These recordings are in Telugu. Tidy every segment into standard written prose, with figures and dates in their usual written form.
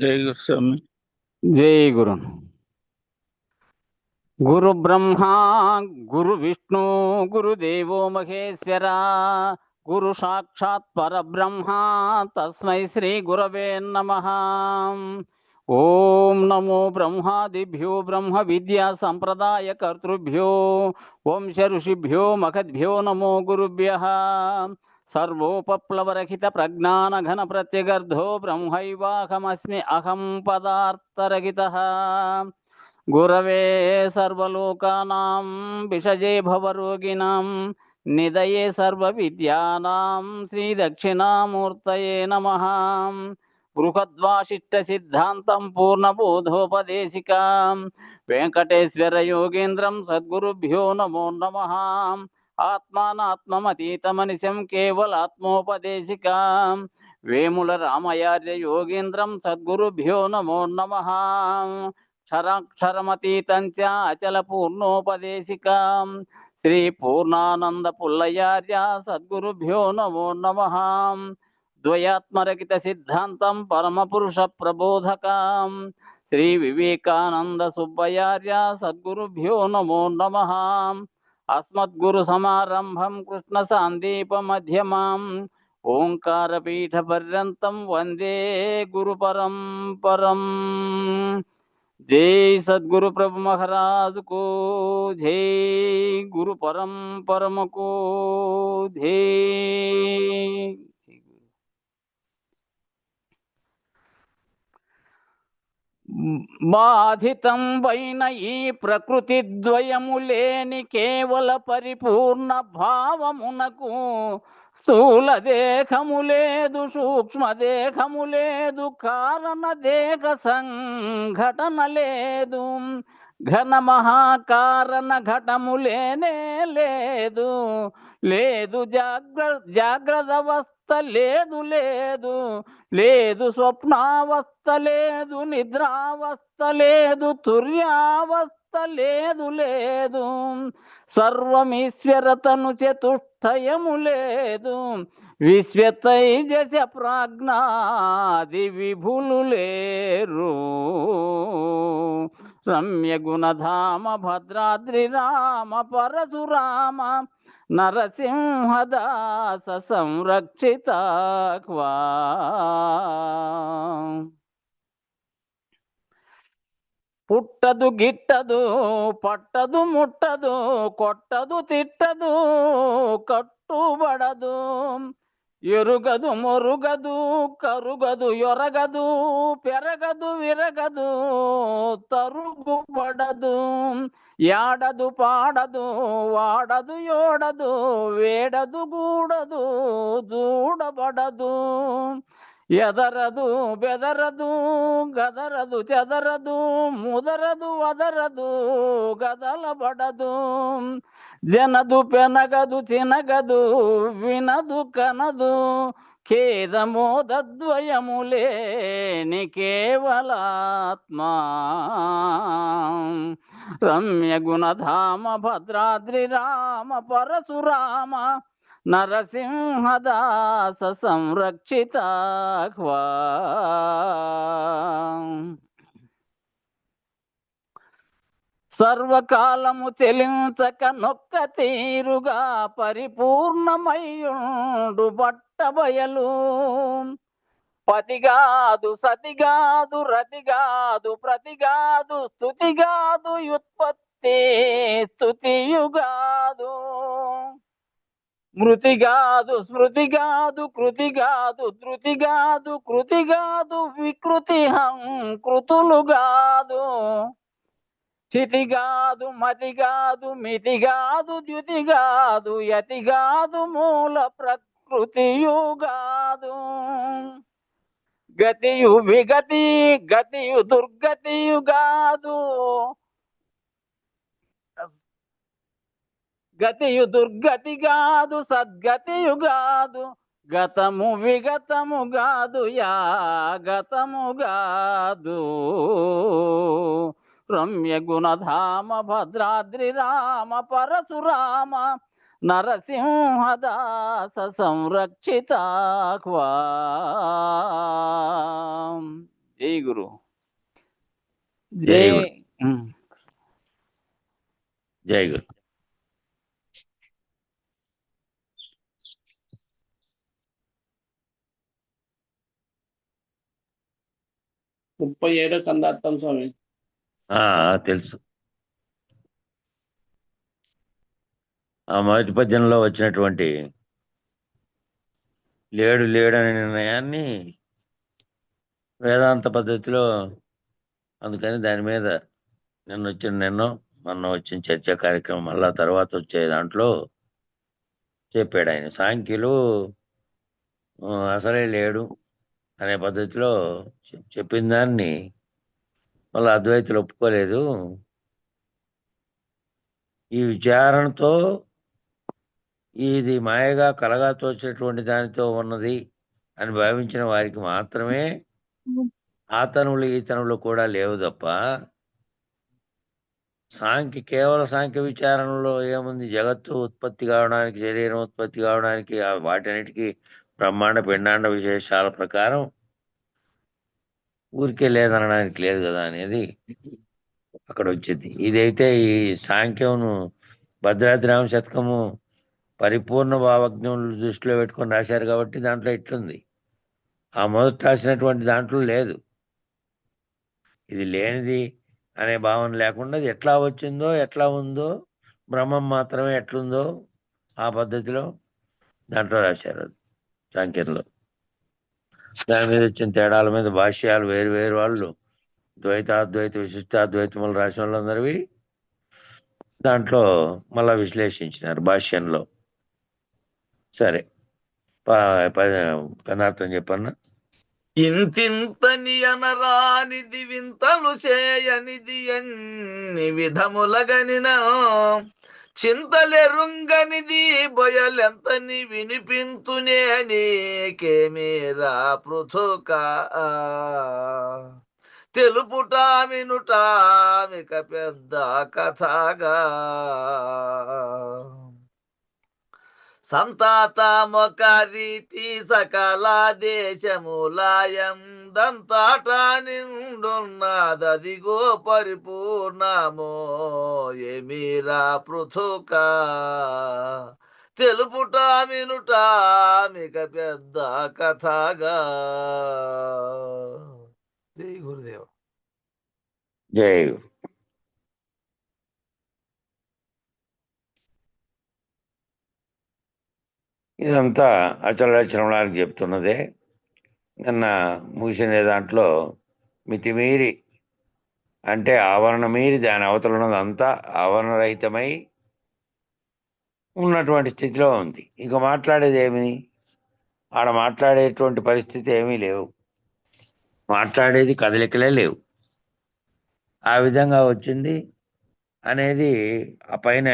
జై గురుస్వామి. జై గురు. గురు బ్రహ్మ గురు విష్ణు గురుదేవో మహేశ్వర గురు సాక్షాత్ పరబ్రహ్మ తస్మై శ్రీ గురవే నమః. ఓం నమో బ్రహ్మాదిభ్యో బ్రహ్మ విద్యా సంప్రదాయ కర్తృభ్యో వంశ ఋషిభ్యో మఖద్భ్యో నమో గురుభ్యః. సర్వోపప్లవరహిత ప్రజ్ఞాన ఘన ప్రత్యగర్ధో బ్రహ్మైవాహమస్మి అహం పదార్థరహితః. గురవే సర్వలోకానాం విషజే భవరోగిణాం నిదయే సర్వ విద్యానాం శ్రీ దక్షిణామూర్తయే నమః. బృహద్వాసిష్ట సిద్ధాంతం పూర్ణబోధోపదేశికాం వెంకటేశ్వర యోగేంద్రం సద్గురుభ్యో నమో నమః. ఆత్మానాత్మమతీతమనిశం కేవలాత్మోపదేశికాం వేముల రామయార్య యోగేంద్రం సద్గురుభ్యో నమో నమః. క్షరాక్షరమతీతం చ అచల పూర్ణోపదేశికాం శ్రీ పూర్ణానంద పుల్లయార్య సద్గురుభ్యో నమో నమః. ద్వయాత్మరహిత సిద్ధాంతం పరమపురుష ప్రబోధకాం శ్రీ వివేకానంద సుబ్బయార్య సద్గురుభ్యో నమో నమః. అస్మద్గురు సమారంభం కృష్ణ సాందీప మధ్యమాం ఓంకార పీఠ పర్యంతం వందే గురు పరంపరం. जय सद्गुरु प्रभु महाराज को जय, गुरु परम को जय. బాధితం వైన ఈ ప్రకృతి ద్వయము లేని కేవల పరిపూర్ణ భావమునకు స్థూల దేహము లేదు, సూక్ష్మ దేహము లేదు, కారణ దేహ సంఘటన లేదు, ఘన మహాకారణ ఘటము లేనే లేదు, లేదు జాగ్రత్త అవస్థ లేదు లేదు, లేదు స్వప్నావస్థ లేదు, నిద్రావస్థ లేదు, తుర్యావస్థ లేదు లేదు, సర్వమీశ్వరతను చతుష్టయము లేదు, విశ్వతైజస ప్రాజ్ఞాది విభులు లేరు. రమ్య గుణధామ భద్రాద్రి రామ పరశురామ నరసింహదాస సంరక్షిత క్వా. పుట్టదు గిట్టదు పట్టదు ముట్టదు కొట్టదు తిట్టదు కట్టుబడదు, ఎరుగదు మొరుగదు కరుగదు ఎరగదు, పెరగదు విరగదు తరుగుబడదు, యాడదు పాడదు వాడదు యోడదు, వేడదు గూడదు చూడబడదు, ఎదరదు బెదరదు గదరదు చెదరదు, ముదరదు వదరదు గదలబడదు, జనదు పెనగదు చినగదు వినదు కనదు, ఖేదమోదద్వయము లేని కేవలాత్మా. రమ్య గుణధామ భద్రాద్రి రామ పరశురామ నరసింహదాస సంరక్షిత క్వా. సర్వకాలము చెలించక నొక్క తీరుగా పరిపూర్ణమయ్యుండు బట్టబయలు, పతిగాదు సతిగాదు రతిగాదు ప్రతిగాదు స్తుతిగాదు యుత్పత్తి స్తుతియుగాదు, మృతిగాదు స్మృతిగాదు కృతిగాదు ధృతిగాదు కృతిగాదు వికృతి కృతులుగాదు, చితిగాదు మతిగాదు మితిగాదు ద్యుతిగాదు యతిగాదు మూల ప్రకృతియుగాదు, గతియు విగతి గతియు దుర్గతియుగాదు, గతియు దుర్గతిగాదు సద్గతియుగాదు, గతము విగతముగాదు యా గతముగాదు. రమ్య గుణధామ భద్రాద్రి రామ పరశురామ నరసింహదాస సంరక్షిత క్వా. జై గురు. జై జై. గురు. జై గురు. 37 కందార్థం స్వామి. తెలుసు. ఆ మొదటి పద్యంలో వచ్చినటువంటి లేడు లేడు అనే నిర్ణయాన్ని వేదాంత పద్ధతిలో, అందుకని దాని మీద నిన్న వచ్చిన చర్చా కార్యక్రమం మళ్ళా తర్వాత వచ్చే దాంట్లో చెప్పాడు ఆయన. సాంఖ్యులు అసలే లేడు అనే పద్ధతిలో చెప్పిన దాన్ని మళ్ళీ అద్వైతులు ఒప్పుకోలేదు. ఈ విచారణతో ఇది మాయగా కలగా తోచేటువంటి దానితో ఉన్నది అని భావించిన వారికి మాత్రమే ఆ తనువులు ఈ తనువులు కూడా లేవు తప్ప కేవల సాంఖ్య విచారణలో ఏముంది? జగత్తు ఉత్పత్తి కావడానికి, శరీరం ఉత్పత్తి కావడానికి, వాటన్నిటికీ బ్రహ్మాండ పిండాండ విశేషాల ప్రకారం ఊరికే లేదనడానికి లేదు కదా అనేది అక్కడ వచ్చింది. ఇదైతే ఈ సాంఖ్యమును భద్రాద్రామ శతకము పరిపూర్ణ భావజ్ఞములు దృష్టిలో పెట్టుకొని రాశారు కాబట్టి దాంట్లో ఇట్లుంది. ఆ మొదట రాసినటువంటి దాంట్లో లేదు. ఇది లేనిది అనే భావన లేకుండా అది ఎట్లా వచ్చిందో, ఎట్లా ఉందో, బ్రహ్మం మాత్రమే ఎట్లుందో ఆ పద్ధతిలో దాంట్లో రాశారు సాంఖ్యంలో. దాని మీద వచ్చిన తేడాల మీద భాష్యాలు వేరు వేరు వాళ్ళు ద్వైతాద్వైత విశిష్టాద్వైతములు రాసిన వాళ్ళందరివి దాంట్లో మళ్ళా విశ్లేషించినారు భాష్యంలో. సరే, పదార్థం చెప్పన్నా. ఇంతింతని అనరానిది వింతలు చేయనిది ఎన్ని విధములగనిన చింతలెరుంగనిది బొయలెంతని వినిపింతునే నీకేమీరా పృథుకా తెలుపుటా వినుటా మిక పెద్ద కథగా సంతాతమొక రీతి సకల దేశములాయం దంతాట నిండున్నదదిగో పరిపూర్ణమో ఏమీరా పృథుకా తెలుపుట వినుట మిక పెద్ద కథగా. జై గురుదేవ. జై గురు. ఇదంతా అచలచలనానికి చెప్తున్నదే. నిన్న ముగిసిన దాంట్లో మితిమీరి అంటే ఆవరణ మీరి దాని అవతల ఉన్నదంతా ఆవరణరహితమై ఉన్నటువంటి స్థితిలో ఉంది. ఇక మాట్లాడేది ఏమి? ఆడ మాట్లాడేటువంటి పరిస్థితి ఏమీ లేవు. మాట్లాడేది కదలికలే లేవు. ఆ విధంగా వచ్చింది అనేది ఆ పైన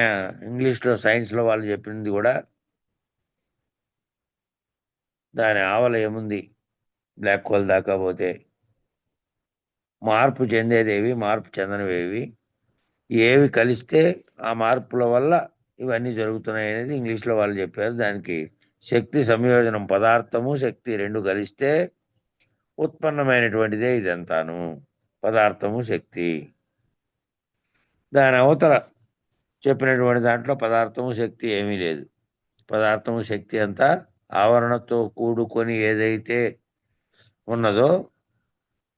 ఇంగ్లీష్లో సైన్స్లో వాళ్ళు చెప్పింది కూడా. దాని ఆవల ఏముంది? బ్లాక్ హోల్ దాకా పోతే మార్పు చెందేదేవి, మార్పు చెందనివేవి, ఏవి కలిస్తే ఆ మార్పుల వల్ల ఇవన్నీ జరుగుతున్నాయి అనేది ఇంగ్లీష్లో వాళ్ళు చెప్పారు. దానికి శక్తి సంయోజనం, పదార్థము శక్తి రెండు కలిస్తే ఉత్పన్నమైనటువంటిదే ఇదంతాను, పదార్థము శక్తి. దాని అవతల చెప్పినటువంటి దాంట్లో పదార్థము శక్తి ఏమీ లేదు. పదార్థము శక్తి అంతా ఆవరణతో కూడుకొని ఏదైతే ఉన్నదో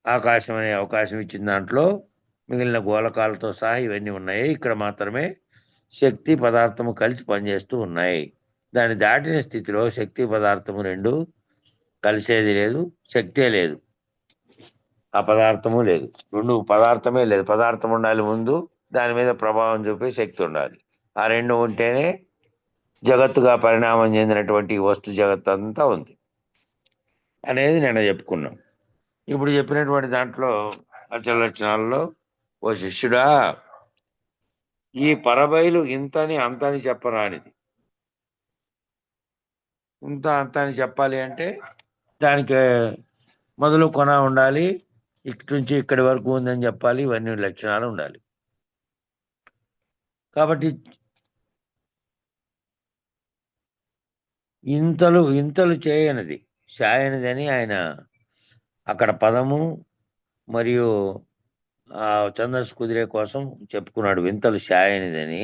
ఆకాశం అనే అవకాశం ఇచ్చిన దాంట్లో మిగిలిన గోళకాలతో సహా ఇవన్నీ ఉన్నాయి. ఇక్కడ మాత్రమే శక్తి పదార్థము కలిసి పనిచేస్తూ ఉన్నాయి. దాన్ని దాటిన స్థితిలో శక్తి పదార్థము రెండు కలిసేది లేదు, శక్తే లేదు, ఆ పదార్థము లేదు. రెండు పదార్థమే లేదు. పదార్థం ఉండాలి ముందు, దాని మీద ప్రభావం చూపే శక్తి ఉండాలి. ఆ రెండు ఉంటేనే జగత్తుగా పరిణామం చెందినటువంటి వస్తు జగత్తు అంతా ఉంది అనేది నేను చెప్పుకున్నాం. ఇప్పుడు చెప్పినటువంటి దాంట్లో అచల లక్షణాల్లో, ఓ శిష్యుడా, ఈ పరబయలు ఇంతని అంతని చెప్పరానిది. ఇంత అంతని చెప్పాలి అంటే దానికి మొదలు కొన ఉండాలి, ఇక్కడి నుంచి ఇక్కడి వరకు ఉందని చెప్పాలి, ఇవన్నీ లక్షణాలు ఉండాలి. కాబట్టి ఇంతలు చేయనిది శాయనిది అని ఆయన అక్కడ పదము మరియు ఆ ఛందస్సు కుదిరే కోసం చెప్పుకున్నాడు వింతలు శాయనిదని.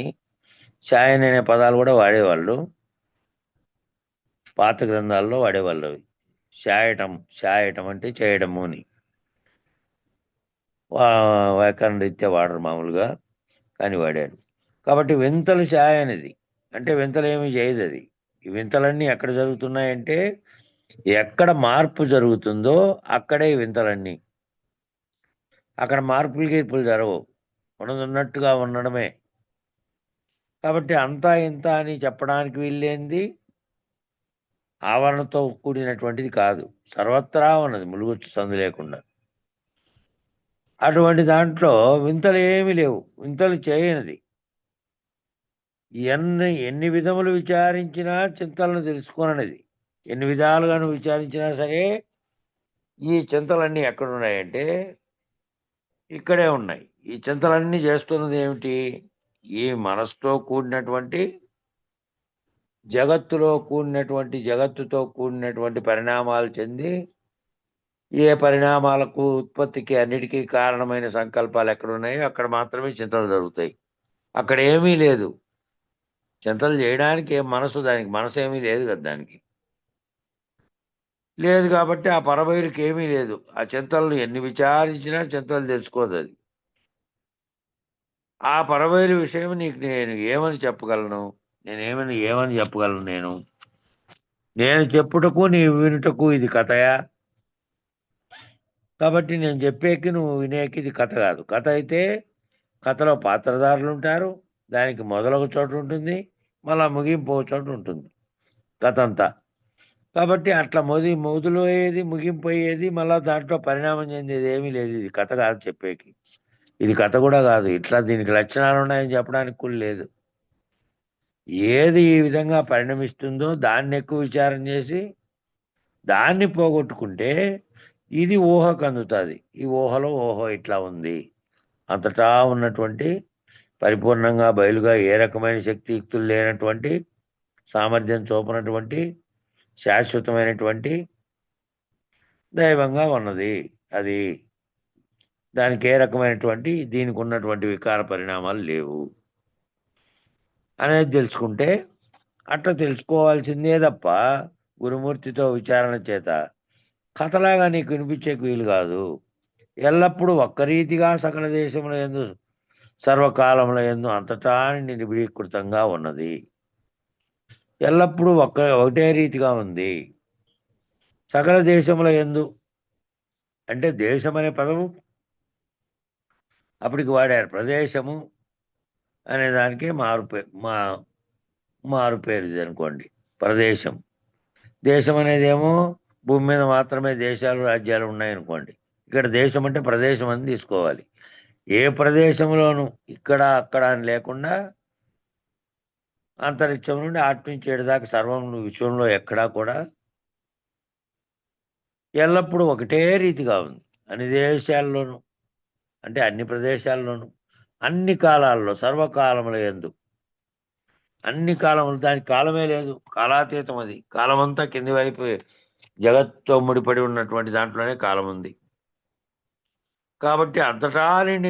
శాయని అనే పదాలు కూడా వాడేవాళ్ళు, పాత గ్రంథాల్లో వాడేవాళ్ళు అవి. శాయటం అంటే చేయడము అని వ్యాకరణ రీత్యా వాడరు మామూలుగా, కానీ వాడాడు. కాబట్టి వింతలు శాయనిది అంటే వింతలు ఏమీ చేయదు అది. ఈ వింతలన్నీ ఎక్కడ జరుగుతున్నాయంటే ఎక్కడ మార్పు జరుగుతుందో అక్కడే ఈ వింతలన్నీ. అక్కడ మార్పులు గీర్పులు జరగవు, ఉన్నది ఉన్నట్టుగా ఉండడమే. కాబట్టి అంతా ఇంత అని చెప్పడానికి వీల్లేంది ఆవరణతో కూడినటువంటిది కాదు, సర్వత్రా ఉన్నది ములుగుచ్చు సందు లేకుండా. అటువంటి దాంట్లో వింతలు ఏమీ లేవు, వింతలు చేయనిది. ఎన్ని విధములు విచారించినా చింతలను తెలుసుకోనది. ఎన్ని విధాలుగా నువ్వు విచారించినా సరే ఈ చింతలన్నీ ఎక్కడున్నాయంటే ఇక్కడే ఉన్నాయి. ఈ చింతలన్నీ చేస్తున్నది ఏమిటి? ఈ మనసుతో కూడినటువంటి జగత్తుతో కూడినటువంటి పరిణామాలు చెంది ఏ పరిణామాలకు ఉత్పత్తికి అన్నిటికీ కారణమైన సంకల్పాలు ఎక్కడున్నాయో అక్కడ మాత్రమే చింతలు జరుగుతాయి. అక్కడ ఏమీ లేదు. చింతలు చేయడానికి దానికి మనసు ఏమీ లేదు కదా, దానికి లేదు. కాబట్టి ఆ పరబయలుకి ఏమీ లేదు. ఆ చింతలను ఎన్ని విచారించినా చింతలు తెలుసుకోదు అది. ఆ పరబయలు విషయం నీకు నేను ఏమని చెప్పగలను? ఏమని చెప్పగలను? నేను చెప్పుటకు నీవు వినుటకు ఇది కథయా? కాబట్టి నేను చెప్పేకి నువ్వు వినేకి ఇది కథ కాదు. కథ అయితే కథలో పాత్రధారులు ఉంటారు, దానికి మొదలొక చోట ఉంటుంది, మళ్ళా ముగింపు ఒక చోట ఉంటుంది కథ అంతా. కాబట్టి అట్లా మొదలు అయ్యేది ముగింపు అయ్యేది మళ్ళా దాంట్లో పరిణామం చెందేది ఏమీ లేదు. ఇది కథ కాదు చెప్పేకి, ఇది కథ కూడా కాదు. ఇట్లా దీనికి లక్షణాలు ఉన్నాయని చెప్పడానికి కూడా లేదు. ఏది ఈ విధంగా పరిణమిస్తుందో దాన్ని ఎక్కువ విచారం చేసి దాన్ని పోగొట్టుకుంటే ఇది ఊహకు అందుతుంది. ఈ ఊహలో ఇట్లా ఉంది. అంతటా ఉన్నటువంటి పరిపూర్ణంగా బయలుగా ఏ రకమైన శక్తియుక్తులు లేనటువంటి సామర్థ్యం చూపనటువంటి శాశ్వతమైనటువంటి దైవంగా ఉన్నది అది. దానికి ఏ రకమైనటువంటి దీనికి ఉన్నటువంటి వికార పరిణామాలు లేవు అనేది తెలుసుకుంటే అట్లా తెలుసుకోవాల్సిందే తప్ప గురుమూర్తితో విచారణ చేత కథలాగా నీకు వినిపించేకి వీలు కాదు. ఎల్లప్పుడూ ఒక్క రీతిగా సకల దేశముల యందు సర్వకాలముల యందు అంతటా నిబిడీకృతంగా ఉన్నది. ఎల్లప్పుడూ ఒకటే రీతిగా ఉంది. సకల దేశముల యందు అంటే దేశం అనే పదము అప్పటికి వాడారు. ప్రదేశము అనే దానికే మారు పేరు ఇది అనుకోండి, ప్రదేశం. దేశం అనేదేమో భూమి మీద మాత్రమే దేశాలు రాజ్యాలు ఉన్నాయనుకోండి. ఇక్కడ దేశం అంటే ప్రదేశం అని తీసుకోవాలి. ఏ ప్రదేశంలోనూ ఇక్కడ అక్కడ అని లేకుండా అంతరిక్షం నుండి ఆత్మించేడు దాకా సర్వం విశ్వంలో ఎక్కడా కూడా ఎల్లప్పుడూ ఒకటే రీతిగా ఉంది. అన్ని దేశాల్లోనూ అంటే అన్ని ప్రదేశాల్లోనూ అన్ని కాలాల్లో సర్వకాలముల యందు అన్ని కాలములు, దానికి కాలమే లేదు, కాలాతీతం అది. కాలమంతా కింది వైపు జగత్తుతో ముడిపడి ఉన్నటువంటి దాంట్లోనే కాలం ఉంది. కాబట్టి అంతటా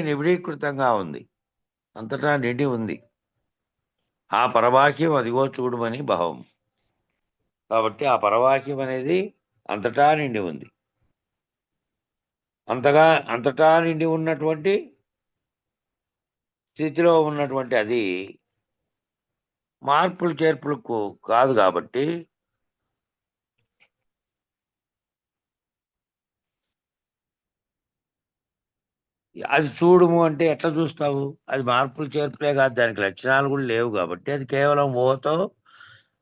నిబిడీకృతంగా ఉంది, అంతటా నిండి ఉంది. ఆ పరవాక్యం అదిగో చూడమని భావం. కాబట్టి ఆ పరవాక్యం అనేది అంతటా నిండి ఉంది. అంతటా నిండి ఉన్నటువంటి స్థితిలో ఉన్నటువంటి అది మార్పులు చేర్పులకు కాదు. కాబట్టి అది చూడుము అంటే ఎట్లా చూస్తావు? అది మార్పులు చేర్పులే కాదు, దానికి లక్షణాలు కూడా లేవు. కాబట్టి అది కేవలం ఊహతో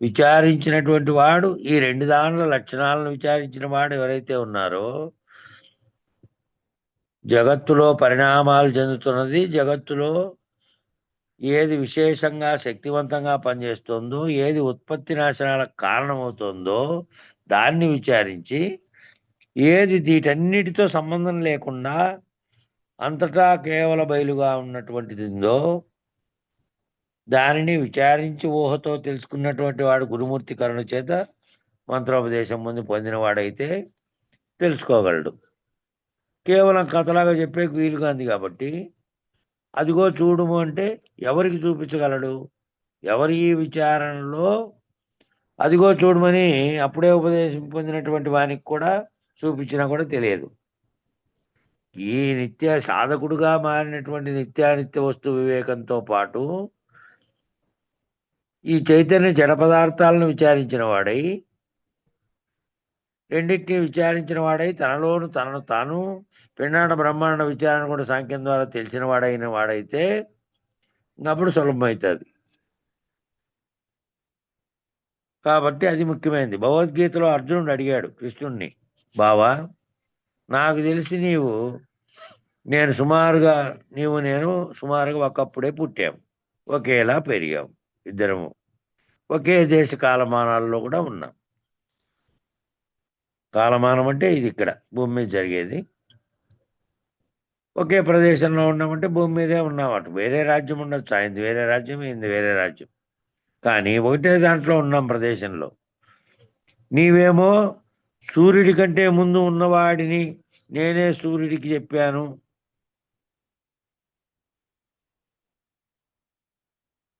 విచారించినటువంటి వాడు, ఈ రెండు దానిలో లక్షణాలను విచారించిన వాడు ఎవరైతే ఉన్నారో, జగత్తులో పరిణామాలు చెందుతున్నది, జగత్తులో ఏది విశేషంగా శక్తివంతంగా పనిచేస్తుందో, ఏది ఉత్పత్తి నాశనాలకు కారణమవుతుందో దాన్ని విచారించి, ఏది వీటన్నిటితో సంబంధం లేకుండా అంతటా కేవల బయలుగా ఉన్నటువంటిదిందో దానిని విచారించి ఊహతో తెలుసుకున్నటువంటి వాడు గురుమూర్తి కరుణ చేత మంత్రోపదేశం ముందు పొందినవాడైతే తెలుసుకోగలడు. కేవలం కథలాగా చెప్పే వీలు కాంది కాబట్టి అదిగో చూడుము అంటే ఎవరికి చూపించగలడు? ఎవరి ఈ విచారణలో అదిగో చూడమని అప్పుడే ఉపదేశం పొందినటువంటి వానికి కూడా చూపించినా కూడా తెలియదు. ఈ నిత్య సాధకుడుగా మారినటువంటి నిత్యానిత్య వస్తు వివేకంతో పాటు ఈ చైతన్య జడ పదార్థాలను విచారించిన వాడై, రెండింటినీ విచారించిన వాడై, తనలోను తనను తాను పిండాండ బ్రహ్మాండ విచారణ కూడా సాంఖ్యం ద్వారా తెలిసిన వాడైన వాడైతే అప్పుడు సులభమవుతుంది. కాబట్టి అది ముఖ్యమైనది. భగవద్గీతలో అర్జునుడు అడిగాడు కృష్ణుణ్ణి, బావా నాకు తెలిసి నేను సుమారుగా ఒకప్పుడే పుట్టాము, ఒకేలా పెరిగాము, ఇద్దరము ఒకే దేశ కాలమానాల్లో కూడా ఉన్నాం. కాలమానం అంటే ఇది ఇక్కడ భూమి మీద జరిగేది. ఒకే ప్రదేశంలో ఉన్నామంటే భూమి మీదే ఉన్నామట. వేరే రాజ్యం ఉండొచ్చు, ఆయనది వేరే రాజ్యం, ఈయనది వేరే రాజ్యం, కానీ ఒకటే దాంట్లో ఉన్నాం ప్రదేశంలో. నీవేమో సూర్యుడి కంటే ముందు ఉన్నవాడిని నేనే సూర్యుడికి చెప్పాను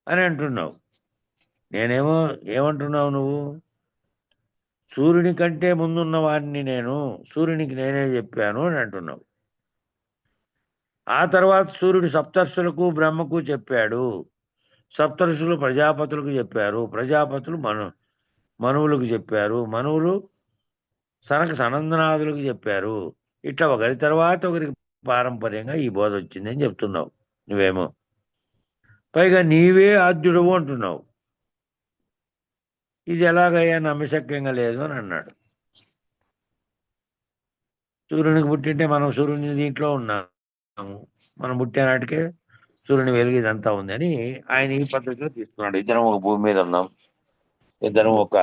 అని అంటున్నావు. నేనేమో ఏమంటున్నావు నువ్వు? సూర్యుని కంటే ముందున్న వాడిని సూర్యునికి నేనే చెప్పాను అని అంటున్నావు. ఆ తర్వాత సూర్యుడు సప్తర్షులకు బ్రహ్మకు చెప్పాడు, సప్తర్షులు ప్రజాపతులకు చెప్పారు, ప్రజాపతులు మనువులకు చెప్పారు, మనువులు సనక సనందనాథులకు చెప్పారు. ఇట్లా ఒకరి తర్వాత ఒకరికి పారంపర్యంగా ఈ బోధ వచ్చిందని చెప్తున్నావు నువ్వేమో. పైగా నీవే ఆద్యుడవు అంటున్నావు. ఇది ఎలాగయ్యా నమ్మశక్యంగా లేదు అని అన్నాడు. సూర్యునికి పుట్టింటే మనం సూర్యుని దీంట్లో ఉన్నాము, మనం పుట్టినాటికే సూర్యుని వెలుగు ఇదంతా ఉంది అని ఆయన ఈ పద్ధతిలో తీసుకున్నాడు. ఇద్దరం ఒక భూమి మీద ఉన్నాం, ఇద్దరం ఒక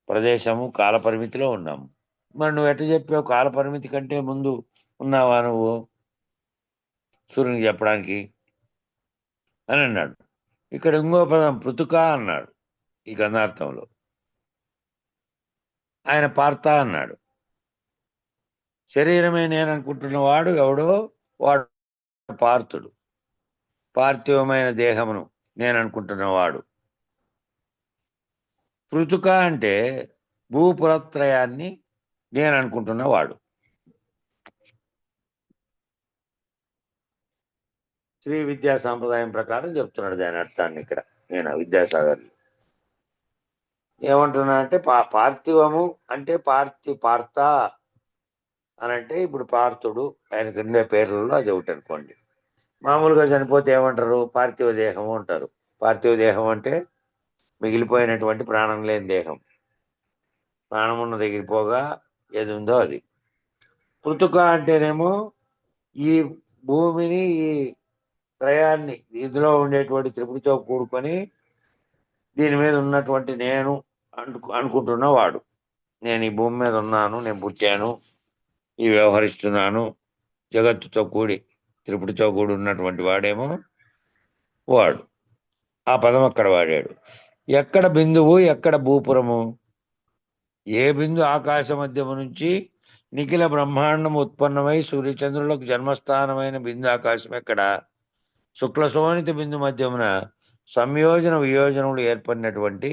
ప్రదేశము కాల పరిమితిలో ఉన్నాము. మరి నువ్వు ఎట్లా చెప్పావు? కాల పరిమితి కంటే ముందు ఉన్నావా నువ్వు సూర్యునికి చెప్పడానికి అని అన్నాడు. ఇక్కడ ఇంకో పదం పృతుక అన్నాడు ఈ గంధార్థంలో. ఆయన పార్త అన్నాడు. శరీరమే నేను అనుకుంటున్నవాడు ఎవడో వాడు పార్థుడు. పార్థివమైన దేహమును నేను అనుకుంటున్నవాడు. పృతుక అంటే భూపురత్రయాన్ని నేను అనుకుంటున్నవాడు. శ్రీ విద్యా సాంప్రదాయం ప్రకారం చెప్తున్నాడు దాని అర్థాన్ని ఇక్కడ నేను విద్యాసాగర్. ఏమంటున్నా అంటే పార్థివము అంటే పార్త అని అంటే ఇప్పుడు పార్థుడు, ఆయనకు ఉండే పేర్లలో అది ఒకటి అనుకోండి. మామూలుగా చనిపోతే ఏమంటారు? పార్థివ దేహము అంటారు. పార్థివ దేహం అంటే మిగిలిపోయినటువంటి ప్రాణం లేని దేహం, ప్రాణం ఉన్న దగ్గర పోగా ఏది ఉందో అది. పృతుక అంటేనేమో ఈ భూమిని, ఈ త్రయాన్ని, ఇందులో ఉండేటువంటి త్రిపుడితో కూడుకొని దీని మీద ఉన్నటువంటి నేను అనుకుంటున్న వాడు. నేను ఈ భూమి మీద ఉన్నాను, నేను పుట్టాను, ఈ వ్యవహరిస్తున్నాను, జగత్తుతో కూడి త్రిపుడితో కూడి ఉన్నటువంటి వాడేమో వాడు. ఆ పదం అక్కడ వాడాడు. ఎక్కడ బిందువు, ఎక్కడ భూపురము? ఏ బిందు ఆకాశ మధ్యము నుంచి నిఖిల బ్రహ్మాండం ఉత్పన్నమై సూర్యచంద్రులకు జన్మస్థానమైన బిందు ఆకాశం ఎక్కడ? శుక్ల శోణిత బిందు మధ్యమున సంయోజన వియోజనములు ఏర్పడినటువంటి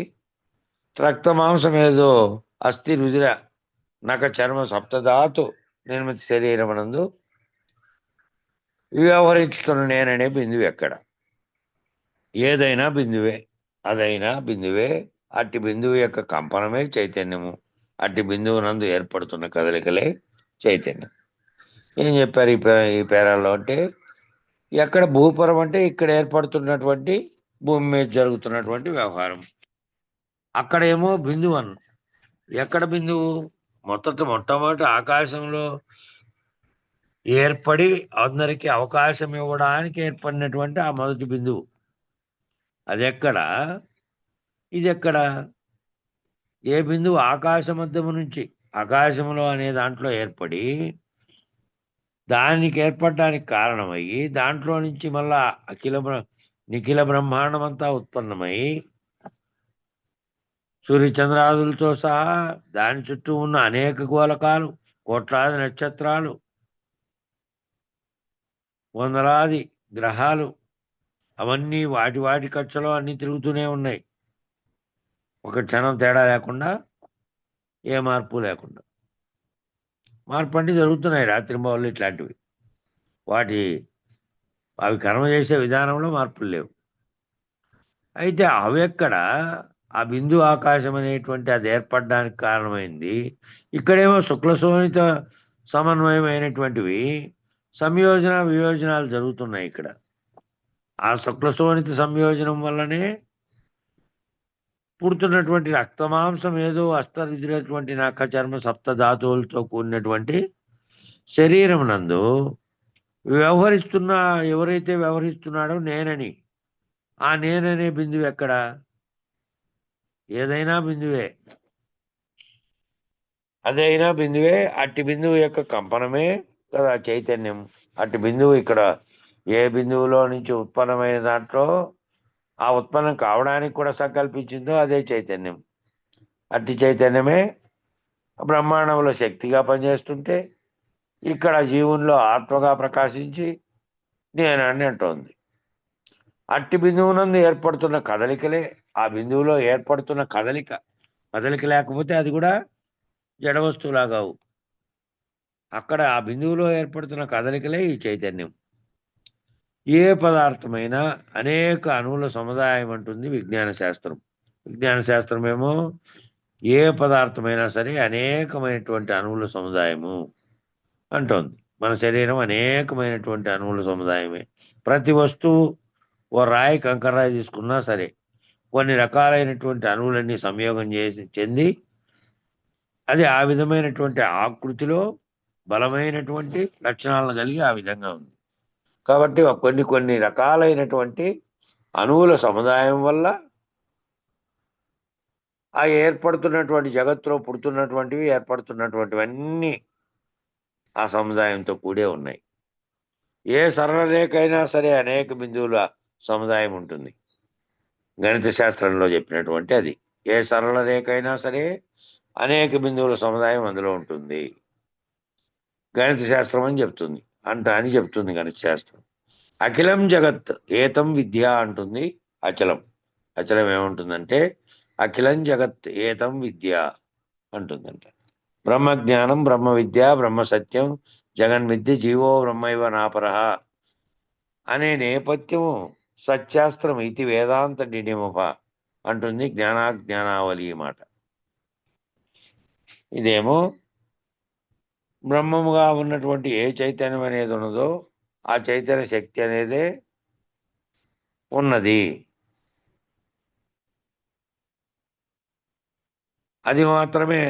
రక్త మాంసం ఏదో అస్థి రుధిర నక చర్మ సప్తధాతు నిర్మిత శరీరమునందు వ్యవహరించుతున్న నేననే బిందువు ఎక్కడ? ఏదైనా బిందువే, అదైనా బిందువే. అట్టి బిందువు యొక్క కంపనమే చైతన్యము. అట్టి బిందువు నందు ఏర్పడుతున్న కదలికలే చైతన్యం. ఏం చెప్పారు ఈ పేరాల్లో అంటే, ఎక్కడ భూపురం అంటే ఇక్కడ ఏర్పడుతున్నటువంటి భూమి మీద జరుగుతున్నటువంటి వ్యవహారం. అక్కడేమో బిందువు అన్న. ఎక్కడ బిందువు? మొట్టమొదటి ఆకాశంలో ఏర్పడి అందరికీ అవకాశం ఇవ్వడానికి ఏర్పడినటువంటి ఆ మొదటి బిందువు అది ఎక్కడ? ఇది ఎక్కడ? ఏ బిందువు ఆకాశ మధ్యము నుంచి, ఆకాశంలో అనే దాంట్లో ఏర్పడి దానికి ఏర్పడడానికి కారణమయ్యి దాంట్లో నుంచి మళ్ళా నిఖిల బ్రహ్మాండం అంతా ఉత్పన్నమై సూర్యచంద్రాదులతో సహా దాని చుట్టూ ఉన్న అనేక గోళకాలు, కోట్లాది నక్షత్రాలు, వందలాది గ్రహాలు అవన్నీ వాటి వాటి కక్షలో అన్నీ తిరుగుతూనే ఉన్నాయి. ఒక క్షణం తేడా లేకుండా, ఏ మార్పు లేకుండా. మార్పు అంటే జరుగుతున్నాయి రాత్రింబవళ్ళు ఇట్లాంటివి. అవి కర్మ చేసే విధానంలో మార్పులు లేవు. అయితే అవెక్కడ ఆ బిందు ఆకాశం అనేటువంటి అది ఏర్పడడానికి కారణమైంది. ఇక్కడేమో శుక్ల శోణిత సమన్వయమైనటువంటివి సంయోజన వియోజనాలు జరుగుతున్నాయి ఇక్కడ. ఆ శుక్ల శోణిత సంయోజనం వల్లనే పుడుతున్నటువంటి రక్తమాంసం ఏదో అస్తరుద్రైనటువంటి నఖ చర్మ సప్త ధాతువులతో కూడినటువంటి శరీరం నందు ఎవరైతే వ్యవహరిస్తున్నాడో నేనని, ఆ నేననే బిందువు ఎక్కడ? ఏదైనా బిందువే, అదైనా బిందువే. అట్టి బిందువు యొక్క కంపనమే కదా చైతన్యం. అట్టి బిందువు ఇక్కడ ఏ బిందువులో నుంచి ఉత్పన్నమైన దాంట్లో ఆ ఉత్పన్నం కావడానికి కూడా సంకల్పించిందో అదే చైతన్యం. అట్టి చైతన్యమే బ్రహ్మాండంలో శక్తిగా పనిచేస్తుంటే ఇక్కడ జీవుల్లో ఆత్మగా ప్రకాశించి నేనని అంటోంది. అట్టి బిందువునందు ఏర్పడుతున్న కదలికలే ఆ బిందువులో ఏర్పడుతున్న కదలిక లేకపోతే అది కూడా జడ వస్తువులాగావు. అక్కడ ఆ బిందువులో ఏర్పడుతున్న కదలికలే ఈ చైతన్యం. ఏ పదార్థమైనా అనేక అణువుల సముదాయం అంటుంది విజ్ఞాన శాస్త్రం. విజ్ఞాన శాస్త్రం ఏమో ఏ పదార్థమైనా సరే అనేకమైనటువంటి అణువుల సముదాయము అంటోంది. మన శరీరం అనేకమైనటువంటి అణువుల సముదాయమే. ప్రతి వస్తువు, ఓ రాయి కంకర్రాయి తీసుకున్నా సరే కొన్ని రకాలైనటువంటి అణువులన్నీ సంయోగం చెంది అది ఆ విధమైనటువంటి ఆకృతిలో బలమైనటువంటి లక్షణాలను కలిగి ఆ విధంగా ఉంది. కాబట్టి కొన్ని రకాలైనటువంటి అణువుల సముదాయం వల్ల ఆ ఏర్పడుతున్నటువంటి జగత్తులో పుడుతున్నటువంటివి ఏర్పడుతున్నటువంటివన్నీ ఆ సముదాయంతో కూడే ఉన్నాయి. ఏ సరళ రేఖ అయినా సరే అనేక బిందువుల సముదాయం ఉంటుంది. గణిత శాస్త్రంలో చెప్పినటువంటి అది. ఏ సరళ రేఖ అయినా సరే అనేక బిందువుల సముదాయం అందులో ఉంటుంది. గణిత శాస్త్రం అని చెప్తుంది అని చెప్తుంది గణిత శాస్త్రం. అఖిలం జగత్ ఏతం విద్య అంటుంది. అచలం ఏముంటుందంటే అఖిలం జగత్ ఏతం విద్య అంటుందంట. బ్రహ్మజ్ఞానం బ్రహ్మ విద్య బ్రహ్మ సత్యం జగన్విద్య జీవో బ్రహ్మైవ నాపరః అనే నేపథ్యము సత్యాస్త్రం ఇది వేదాంత డినిమప అంటుంది జ్ఞానావళి మాట. ఇదేమో బ్రహ్మముగా ఉన్నటువంటి ఏ చైతన్యం అనేది ఉన్నదో ఆ చైతన్య శక్తి అనేదే ఉన్నది. అది మాత్రమే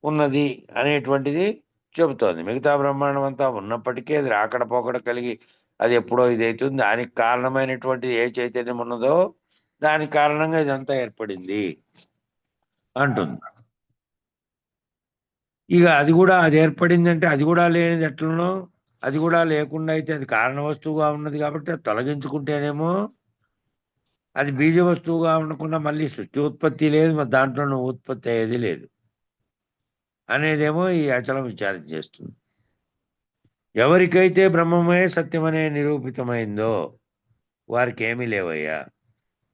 ఉన్నది అనేటువంటిది చెబుతోంది. మిగతా బ్రహ్మాండం అంతా ఉన్నప్పటికీ అది రాకడ పోకడ కలిగి అది ఎప్పుడో ఇదైతుంది. దానికి కారణమైనటువంటిది ఏ చైతన్యం ఉన్నదో దానికి కారణంగా ఇదంతా ఏర్పడింది అంటుంది. ఇక అది ఏర్పడిందంటే అది కూడా లేనిది ఎట్లనో, అది కూడా లేకుండా అయితే అది కారణ వస్తువుగా ఉన్నది కాబట్టి అది తొలగించుకుంటేనేమో అది బీజ వస్తువుగా ఉండకుండా మళ్ళీ సృష్టి ఉత్పత్తి లేదు, మరి దాంట్లో ఉత్పత్తి అయ్యేది లేదు అనేదేమో ఈ అచలం విచారం చేస్తుంది. ఎవరికైతే బ్రహ్మమే సత్యమనే నిరూపితమైందో వారికి ఏమీ లేవయ్యా,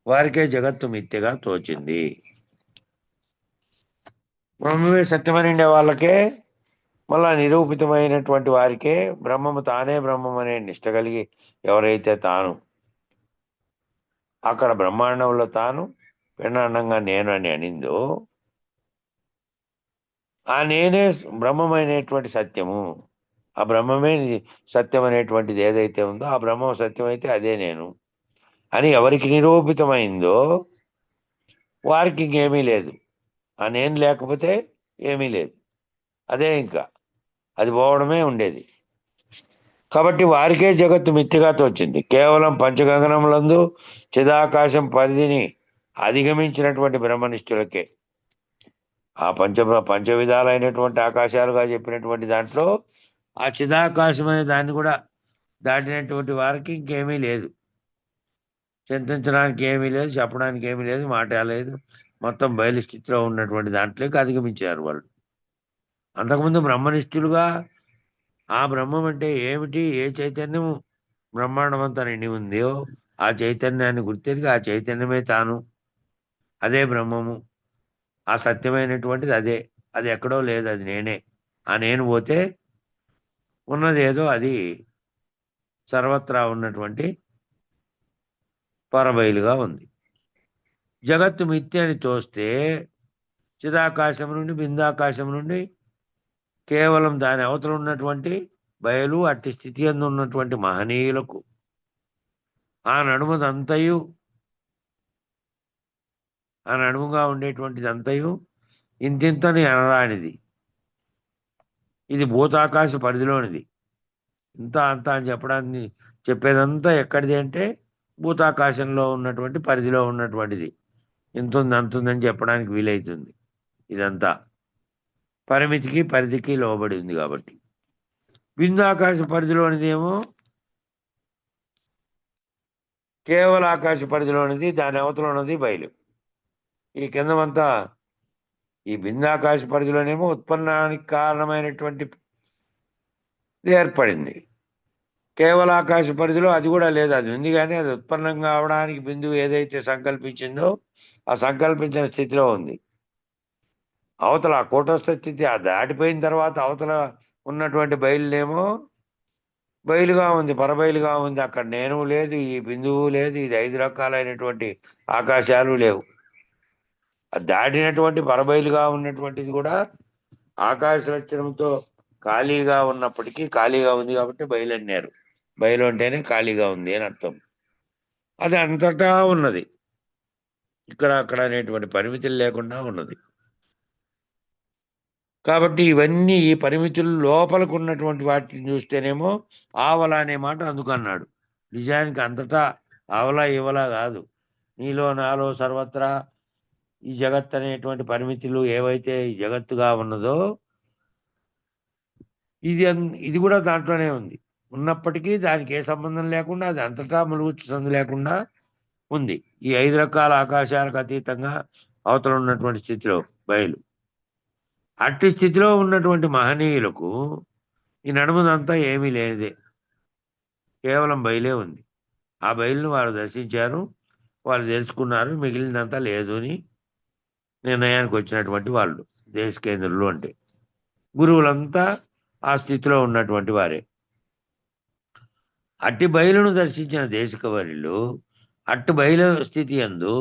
వారికే జగత్తు మిథ్యగా తోచింది. బ్రహ్మమే సత్యమని ఉండే వాళ్ళకే మళ్ళా నిరూపితమైనటువంటి వారికే బ్రహ్మము తానే బ్రహ్మం అనే నిష్ట కలిగి ఎవరైతే తాను అక్కడ బ్రహ్మాండంలో తాను పిండాండంగా నేను అని అనిందో ఆ నేనే బ్రహ్మమైనటువంటి సత్యము, ఆ బ్రహ్మమే సత్యం అనేటువంటిది ఏదైతే ఉందో ఆ బ్రహ్మం సత్యం అయితే అదే నేను అని ఎవరికి నిరూపితమైందో వారికి ఇంకేమీ లేదు. ఆ నేను లేకపోతే ఏమీ లేదు, అదే ఇంకా అది పోవడమే ఉండేది. కాబట్టి వారికే జగత్తు మిథ్యగా తోచింది. కేవలం పంచగగనములందు చిదాకాశం పరిధిని అధిగమించినటువంటి బ్రహ్మనిష్ఠులకే ఆ పంచ విధాలైనటువంటి ఆకాశాలుగా చెప్పినటువంటి దాంట్లో ఆ చిదాకాశం అనే దాన్ని కూడా దాటినటువంటి వారికి ఇంకేమీ లేదు. చింతించడానికి ఏమీ లేదు, చెప్పడానికి ఏమీ లేదు, మాట లేదు. మొత్తం బయలు స్థితిలో ఉన్నటువంటి దాంట్లోకి అధిగమించారు వాళ్ళు. అంతకుముందు బ్రహ్మనిష్ఠులుగా ఆ బ్రహ్మం అంటే ఏమిటి? ఏ చైతన్యం బ్రహ్మాండం అంతా నిండి ఉందో ఆ చైతన్యాన్ని గుర్తెరిగి ఆ చైతన్యమే తాను, అదే బ్రహ్మము, ఆ సత్యమైనటువంటిది అదే. అది ఎక్కడో లేదు, అది నేనే. ఆ నేను పోతే ఉన్నదేదో అది సర్వత్రా ఉన్నటువంటి పరబయలుగా ఉంది. జగత్తు మిథ్య అని తోస్తే చిదాకాశం నుండి బిందాకాశం నుండి కేవలం దాని అవతల ఉన్నటువంటి బయలు, అట్టి స్థితి అందు ఉన్నటువంటి మహనీయులకు ఆ నడుమదంతయు, ఆ నడుముగా ఉండేటువంటిది అంతయు ఇంతింతని అనరానిది. ఇది భూతాకాశ పరిధిలోనిది. ఇంత అంత అని చెప్పేదంతా ఎక్కడిది అంటే భూతాకాశంలో ఉన్నటువంటి పరిధిలో ఉన్నటువంటిది. ఇంతుంది అంతుందని చెప్పడానికి వీలైతుంది. ఇదంతా పరిమితికి పరిధికి లోబడి ఉంది కాబట్టి. బిందాకాశ పరిధిలోనిదేమో కేవల ఆకాశ పరిధిలోనిది, దాని అవతల ఉన్నది బయలు. ఈ కిందమంతా ఈ బిందాకాశ పరిధిలోనేమో ఉత్పన్నానికి కారణమైనటువంటి ఏర్పడింది. కేవల ఆకాశ పరిధిలో అది కూడా లేదు, అది ఉంది కానీ అది ఉత్పన్నం కావడానికి బిందువు ఏదైతే సంకల్పించిందో ఆ సంకల్పించిన స్థితిలో ఉంది. అవతల ఆ కూటస్థ స్థితి ఆ దాటిపోయిన తర్వాత అవతల ఉన్నటువంటి బయలునేమో బయలుగా ఉంది, పరబయలుగా ఉంది. అక్కడ నేను లేదు, ఈ బిందువు లేదు, ఇది 5 రకాలైనటువంటి ఆకాశాలు లేవు. అది దాటినటువంటి పరబయలుగా ఉన్నటువంటిది కూడా ఆకాశ లక్షణంతో ఖాళీగా ఉన్నప్పటికీ ఖాళీగా ఉంది కాబట్టి బయలు అన్నారు. బయలు అంటేనే ఖాళీగా ఉంది అని అర్థం. అది అంతటా ఉన్నది, ఇక్కడ అక్కడ అనేటువంటి పరిమితులు లేకుండా ఉన్నది. కాబట్టి ఇవన్నీ ఈ పరిమితులు లోపలకు ఉన్నటువంటి వాటిని చూస్తేనేమో ఆవల అనే మాట అందుకన్నాడు. నిజానికి అంతటా ఆవల ఇవల కాదు, నీలో నాలో సర్వత్రా ఈ జగత్ అనేటువంటి పరిమితులు ఏవైతే ఈ జగత్తుగా ఉన్నదో ఇది కూడా దాంట్లోనే ఉంది. ఉన్నప్పటికీ దానికి ఏ సంబంధం లేకుండా అది అంతటా ములుగుచ్చు సందు లేకుండా ఉంది. ఈ 5 రకాల ఆకాశాలకు అతీతంగా అవతల ఉన్నటువంటి స్థితిలో బయలు. అట్టి స్థితిలో ఉన్నటువంటి మహనీయులకు ఈ నడుముదంతా ఏమీ లేనిదే, కేవలం బయలే ఉంది. ఆ బయలును వారు దర్శించారు, వాళ్ళు తెలుసుకున్నారు, మిగిలినంతా లేదు అని నిర్ణయానికి వచ్చినటువంటి వాళ్ళు దేశ కేంద్రులు. అంటే గురువులంతా ఆ స్థితిలో ఉన్నటువంటి వారే. అట్టి బయలును దర్శించిన దేశికవర్యులు, అట్టి బయలు స్థితి యందు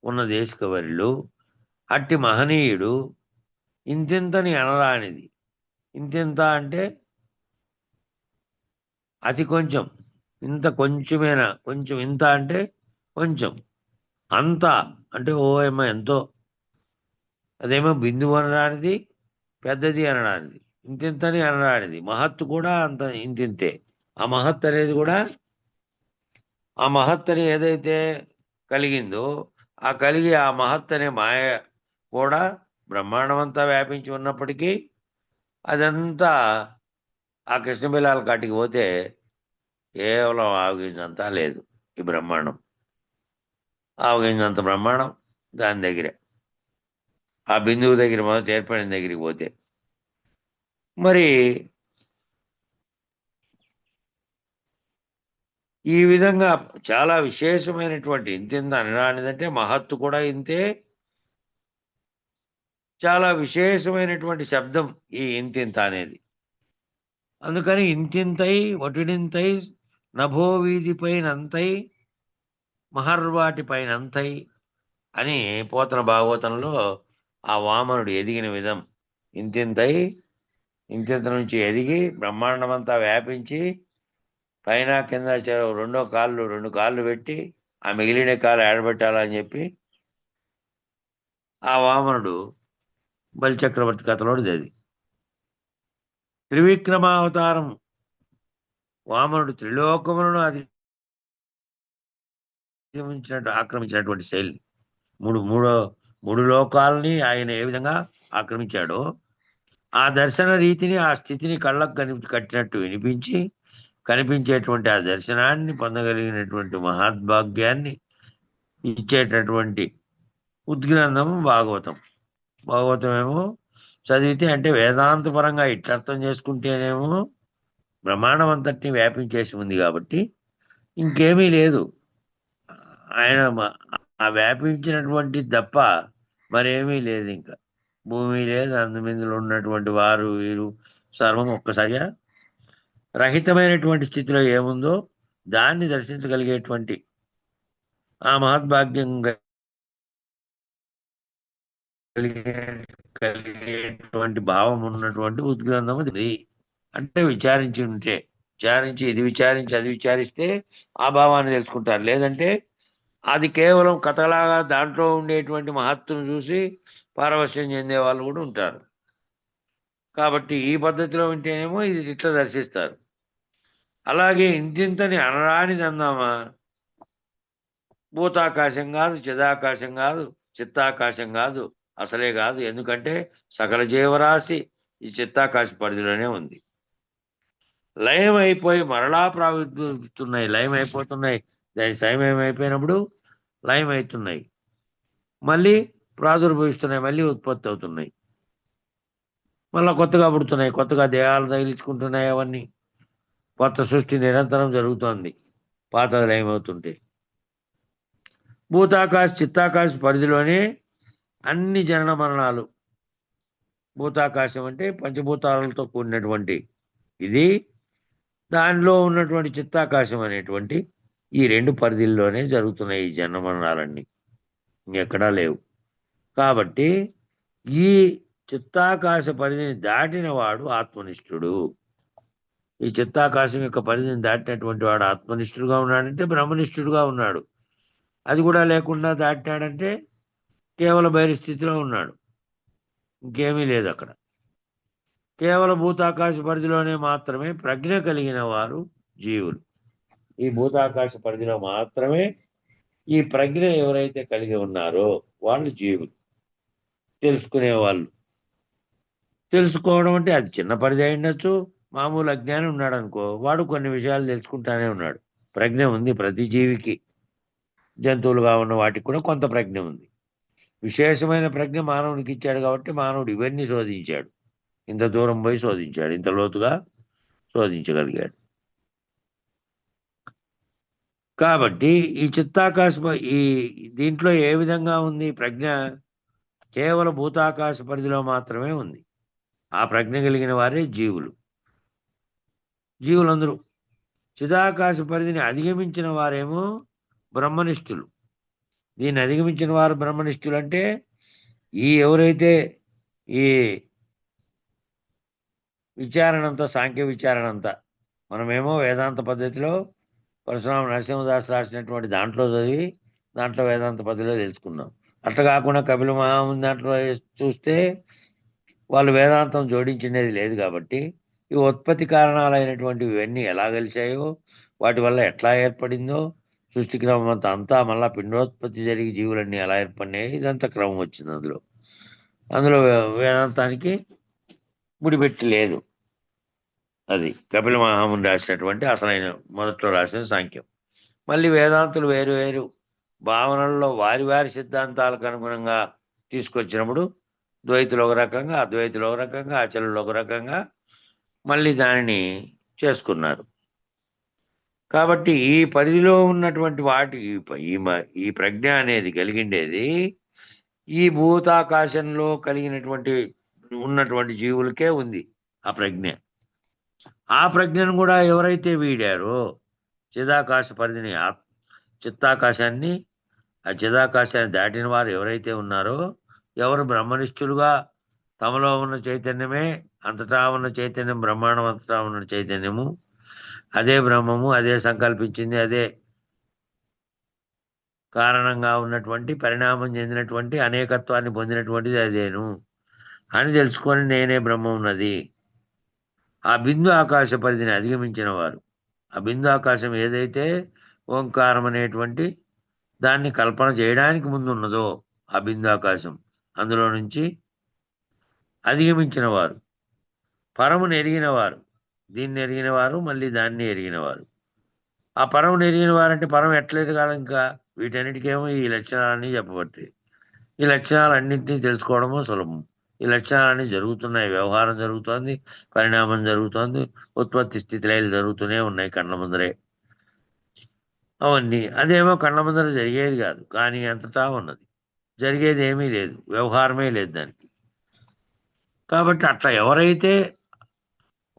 ఉన్న దేశికవర్యులు, అట్టి మహనీయుడు ఇంతింతని అనరానిది. ఇంతింత అంటే అతి కొంచెం, ఇంత కొంచెమేనా, కొంచెం, ఇంత అంటే కొంచెం, అంత అంటే ఓఎమ్మ ఎంతో. అదేమో బిందువు అనరానిది, పెద్దది అనరానిది, ఇంతింతని అనరానిది. మహత్తు కూడా అంత ఇంతింతే. ఆ మహత్ అనేది కూడా ఆ మహత్ అని ఏదైతే కలిగిందో ఆ కలిగి ఆ మహత్ అనే మాయ కూడా బ్రహ్మాండం అంతా వ్యాపించి ఉన్నప్పటికీ అదంతా ఆ కృష్ణబిలాల కాటికి పోతే కేవలం ఆవగించంతా లేదు. ఈ బ్రహ్మాండం ఆవగించంత బ్రహ్మాండం దాని దగ్గరే, ఆ బిందువు దగ్గర మొదట ఏర్పడిన దగ్గరికి పోతే. మరి ఈ విధంగా చాలా విశేషమైనటువంటి ఇంతింత అనరానిదంటే మహత్తు కూడా ఇంతే. చాలా విశేషమైనటువంటి శబ్దం ఈ ఇంతింత అనేది. అందుకని ఇంతింతై వటుడింతై నభో వీధిపైనంతై మహర్వాటిపైనంతై అని పోతన భాగవతంలో ఆ వామనుడు ఎదిగిన విధం. ఇంతింతై, ఇంతింత నుంచి ఎదిగి బ్రహ్మాండమంతా వ్యాపించి పైన కింద రెండు కాళ్ళు పెట్టి ఆ మిగిలిన కాలు ఏడబెట్టాలని చెప్పి ఆ వామనుడు బలిచక్రవర్తి కథలోది అది. త్రివిక్రమావతారం వామనుడు త్రిలోకములను ఆక్రమించినటువంటి శైలి. మూడు లోకాలని ఆయన ఏ విధంగా ఆక్రమించాడో ఆ దర్శన రీతిని, ఆ స్థితిని కళ్ళకు కట్టినట్టు కనిపించేటువంటి ఆ దర్శనాన్ని పొందగలిగినటువంటి మహాద్భాగ్యాన్ని ఇచ్చేటటువంటి ఉద్గ్రంథము భాగవతం. భాగవతం ఏమో చదివితే అంటే వేదాంతపరంగా ఇట్లా అర్థం చేసుకుంటేనేమో బ్రహ్మాండం అంతటిని వ్యాపించేసి ఉంది కాబట్టి ఇంకేమీ లేదు. ఆయన ఆ వ్యాపించినటువంటి తప్ప మరేమీ లేదు. ఇంకా భూమి లేదు, అందుమిందులో ఉన్నటువంటి వారు వీరు సర్వం ఒక్కసారిగా రహితమైనటువంటి స్థితిలో ఏముందో దాన్ని దర్శించగలిగేటువంటి ఆ మహద్భాగ్యం కలిగే కలిగేటువంటి భావం ఉన్నటువంటి ఉద్గ్రంథము ఇది. అంటే విచారించి ఉంటే, విచారించి అది విచారిస్తే ఆ భావాన్ని తెలుసుకుంటారు. లేదంటే అది కేవలం కథలాగా దాంట్లో ఉండేటువంటి మహత్తును చూసి పారవశ్యం చెందే వాళ్ళు కూడా ఉంటారు. కాబట్టి ఈ పద్ధతిలో ఉంటేనేమో ఇది ఇట్లా దర్శిస్తారు. అలాగే ఇంతింతని అనరానిది అందామా, భూతాకాశం కాదు, చిదాకాశం కాదు, చిత్తాకాశం కాదు, అసలే కాదు. ఎందుకంటే సకల జీవరాశి ఈ చిత్తాకాశ పరిధిలోనే ఉంది. లయం అయిపోయి మరలా ప్రావిస్తున్నాయి, లయం అయిపోతున్నాయి. దాని సమయం అయిపోయినప్పుడు లయం అవుతున్నాయి, మళ్ళీ ప్రాదుర్భవిస్తున్నాయి, మళ్ళీ ఉత్పత్తి అవుతున్నాయి, మళ్ళీ కొత్తగా పుడుతున్నాయి, కొత్తగా దేహాలు తగిలించుకుంటున్నాయి. అవన్నీ కొత్త సృష్టి నిరంతరం జరుగుతోంది పాతది లయమవుతుంటే. భూతాకాశ చిత్తాకాశ పరిధిలోనే అన్ని జనన మరణాలు. భూతాకాశం అంటే పంచభూతాలతో కూడినటువంటి ఇది, దానిలో ఉన్నటువంటి చిత్తాకాశం అనేటువంటి ఈ రెండు పరిధిల్లోనే జరుగుతున్నాయి ఈ జన్మ మరణాలన్నీ, ఇంకెక్కడా లేవు. కాబట్టి ఈ చిత్తాకాశ పరిధిని దాటిన వాడు ఆత్మనిష్ఠుడు. ఈ చిత్తాకాశం యొక్క పరిధిని దాటినటువంటి వాడు ఆత్మనిష్ఠుడుగా ఉన్నాడంటే బ్రహ్మనిష్ఠుడుగా ఉన్నాడు. అది కూడా లేకుండా దాటినాడంటే కేవలం బయలు స్థితిలో ఉన్నాడు, ఇంకేమీ లేదు అక్కడ. కేవలం భూతాకాశ పరిధిలోనే మాత్రమే ప్రజ్ఞ కలిగిన వారు జీవులు. ఈ భూతాకాశ పరిధిలో మాత్రమే ఈ ప్రజ్ఞ ఎవరైతే కలిగి ఉన్నారో వాళ్ళు జీవులు, తెలుసుకునేవాళ్ళు. తెలుసుకోవడం అంటే అది చిన్న పరిధి అయిండొచ్చు. మామూలు అజ్ఞానం ఉన్నాడు అనుకో, వాడు కొన్ని విషయాలు తెలుసుకుంటానే ఉన్నాడు. ప్రజ్ఞ ఉంది ప్రతి జీవికి. జంతువులుగా ఉన్న వాటికి కూడా కొంత ప్రజ్ఞ ఉంది. విశేషమైన ప్రజ్ఞ మానవునికి ఇచ్చాడు కాబట్టి మానవుడు ఇవన్నీ శోధించాడు, ఇంత దూరం పోయి శోధించాడు, ఇంత లోతుగా శోధించగలిగాడు. కాబట్టి ఈ చిత్తాకాశ ఈ దీంట్లో ఏ విధంగా ఉంది ప్రజ్ఞ, కేవలం భూతాకాశ పరిధిలో మాత్రమే ఉంది. ఆ ప్రజ్ఞ కలిగిన వారే జీవులు. జీవులందరూ చిదాకాశ పరిధిని అధిగమించిన వారేమో బ్రహ్మనిష్ఠులు. దీన్ని అధిగమించిన వారు బ్రహ్మనిష్ఠులు అంటే ఈ ఎవరైతే ఈ విచారణంతా, సాంఖ్య విచారణంతా మనమేమో వేదాంత పద్ధతిలో పరశురామ నరసింహదాస్ రాసినటువంటి దాంట్లో చదివి దాంట్లో వేదాంత పద్ధతిలో తెలుసుకున్నాం. అట్లా కాకుండా కపిల మహాముని దాంట్లో చూస్తే వాళ్ళు వేదాంతం జోడించినది లేదు. కాబట్టి ఈ ఉత్పత్తి కారణాలైనటువంటివి ఇవన్నీ ఎలా కలిశాయో, వాటి వల్ల ఎట్లా ఏర్పడిందో, సృష్టి క్రమం అంతా మళ్ళా పిండోత్పత్తి జరిగి జీవులన్నీ ఎలా ఏర్పడినాయి, ఇదంతా క్రమం వచ్చింది అందులో. అందులో వేదాంతానికి ముడిపెట్టి లేదు. అది కపిల మహాముని రాసినటువంటి అసలైన మొదట్లో రాసిన సాంఖ్యం. మళ్ళీ వేదాంతులు వేరు వేరు భావనల్లో వారి వారి సిద్ధాంతాలకు అనుగుణంగా తీసుకొచ్చినప్పుడు ద్వైతులు ఒక రకంగా, అద్వైతులు ఒక రకంగా, ఆచరణలు ఒక రకంగా మళ్ళీ దానిని చేసుకున్నారు. కాబట్టి ఈ పరిధిలో ఉన్నటువంటి వాటి ఈ ప్రజ్ఞ అనేది కలిగిండేది ఈ భూతాకాశంలో కలిగినటువంటి ఉన్నటువంటి జీవులకే ఉంది ఆ ప్రజ్ఞ. ఆ ప్రజ్ఞను కూడా ఎవరైతే వీడారో చిదాకాశ పరిధిని, చిత్తాకాశాన్ని, ఆ చిదాకాశాన్ని దాటిన వారు ఎవరైతే ఉన్నారో, ఎవరు బ్రహ్మనిష్ఠులుగా తమలో ఉన్న చైతన్యమే అంతటా ఉన్న చైతన్యం, బ్రహ్మాండం అంతటా ఉన్న చైతన్యము, అదే బ్రహ్మము, అదే సంకల్పించింది, అదే కారణంగా ఉన్నటువంటి పరిణామం చెందినటువంటి అనేకత్వాన్ని పొందినటువంటిది అదేను అని తెలుసుకొని నేనే బ్రహ్మం ఉన్నది. ఆ బిందు ఆకాశ పరిధిని అధిగమించిన వారు, ఆ బిందు ఆకాశం ఏదైతే ఓంకారం అనేటువంటి దాన్ని కల్పన చేయడానికి ముందు ఉన్నదో ఆ బిందు ఆకాశం, అందులో నుంచి అధిగమించిన వారు, పరమును ఎరిగిన వారు, దీన్ని ఎరిగిన వారు, మళ్ళీ దాన్ని ఎరిగిన వారు. ఆ పరమును ఎరిగిన వారంటే పరం ఎట్లేదు కాదు, ఇంకా వీటన్నిటికేమో ఈ లక్షణాలన్నీ చెప్పబట్టి ఈ లక్షణాలన్నింటినీ తెలుసుకోవడము సులభం. ఈ లక్షణాలన్నీ జరుగుతున్నాయి. వ్యవహారం జరుగుతోంది, పరిణామం జరుగుతోంది, ఉత్పత్తి స్థితి లయలు జరుగుతూనే ఉన్నాయి కళ్ళ ముందరే. అవన్నీ అదేమో కళ్ళ ముందర జరిగేది కాదు, కానీ అంతటా ఉన్నది. జరిగేది ఏమీ లేదు, వ్యవహారమే లేదు దానికి. కాబట్టి అట్లా ఎవరైతే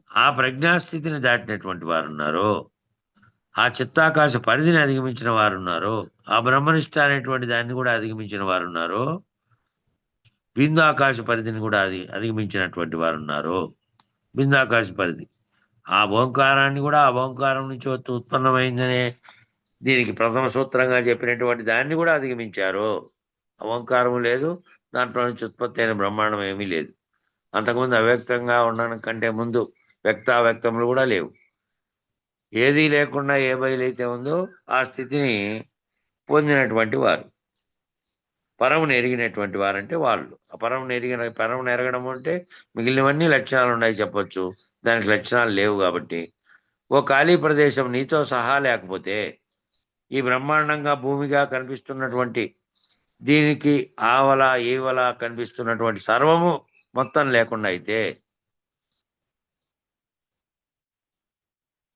ఆ ప్రజ్ఞాస్థితిని దాటినటువంటి వారు ఉన్నారో, ఆ చిత్తాకాశ పరిధిని అధిగమించిన వారు ఉన్నారో, ఆ బ్రహ్మనిష్ట అనేటువంటి దాన్ని కూడా అధిగమించిన వారు ఉన్నారో, బిందాకాశ పరిధిని కూడా అధిగమించినటువంటి వారు ఉన్నారు. బిందాకాశ పరిధి ఆ ఓంకారాన్ని కూడా ఆ ఓంకారం నుంచి ఉత్పన్నమైందనే దీనికి ప్రథమ సూత్రంగా చెప్పినటువంటి దాన్ని కూడా అధిగమించారు. ఆ ఓంకారం లేదు, దాంట్లో నుంచి ఉత్పత్తి అయిన బ్రహ్మాండం ఏమీ లేదు. అంతకుముందు అవ్యక్తంగా ఉండడం కంటే ముందు వ్యక్తావ్యక్తములు కూడా లేవు. ఏదీ లేకుండా ఏ బయలైతే ఉందో ఆ స్థితిని పొందినటువంటి వారు, పరమును ఎరిగినటువంటి వారంటే వాళ్ళు. ఆ పరమును ఎరగడం అంటే మిగిలినవన్నీ లక్షణాలు ఉన్నాయి చెప్పొచ్చు, దానికి లక్షణాలు లేవు. కాబట్టి ఓ ఖాళీ ప్రదేశం నీతో సహా లేకపోతే, ఈ బ్రహ్మాండంగా భూమిగా కనిపిస్తున్నటువంటి దీనికి ఆవల ఈవల కనిపిస్తున్నటువంటి సర్వము మొత్తం లేకుండా అయితే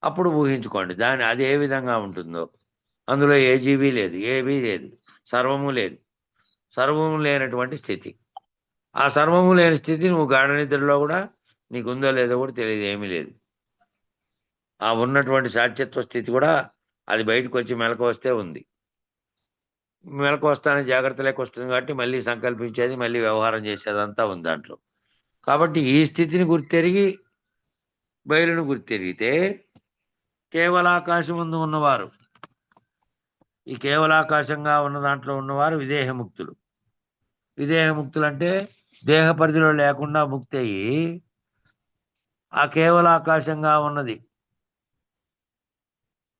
అప్పుడు ఊహించుకోండి దాని అది ఏ విధంగా ఉంటుందో. అందులో ఏ జీవి లేదు, ఏమీ లేదు, సర్వము లేదు. సర్వము లేనటువంటి స్థితి. ఆ సర్వము లేని స్థితి నువ్వు గాఢ నిద్రలో కూడా నీకు ఉందో లేదో కూడా తెలియదు, ఏమీ లేదు. ఆ ఉన్నటువంటి సాధ్యత్వ స్థితి కూడా అది బయటకు వచ్చి మెలకు వస్తే ఉంది. మెలకు వస్తానే జాగ్రత్త లేక వస్తుంది కాబట్టి మళ్ళీ సంకల్పించేది, మళ్ళీ వ్యవహారం చేసేదంతా ఉంది దాంట్లో. కాబట్టి ఈ స్థితిని గుర్తెరిగి బయలును గుర్తెరిగితే కేవలాకాశం ముందు ఉన్నవారు, ఈ కేవలాకాశంగా ఉన్న దాంట్లో ఉన్నవారు విదేహముక్తులు. విదేహముక్తులు అంటే దేహ పరిధిలో లేకుండా ముక్తి అయ్యి ఆ కేవలాకాశంగా ఉన్నది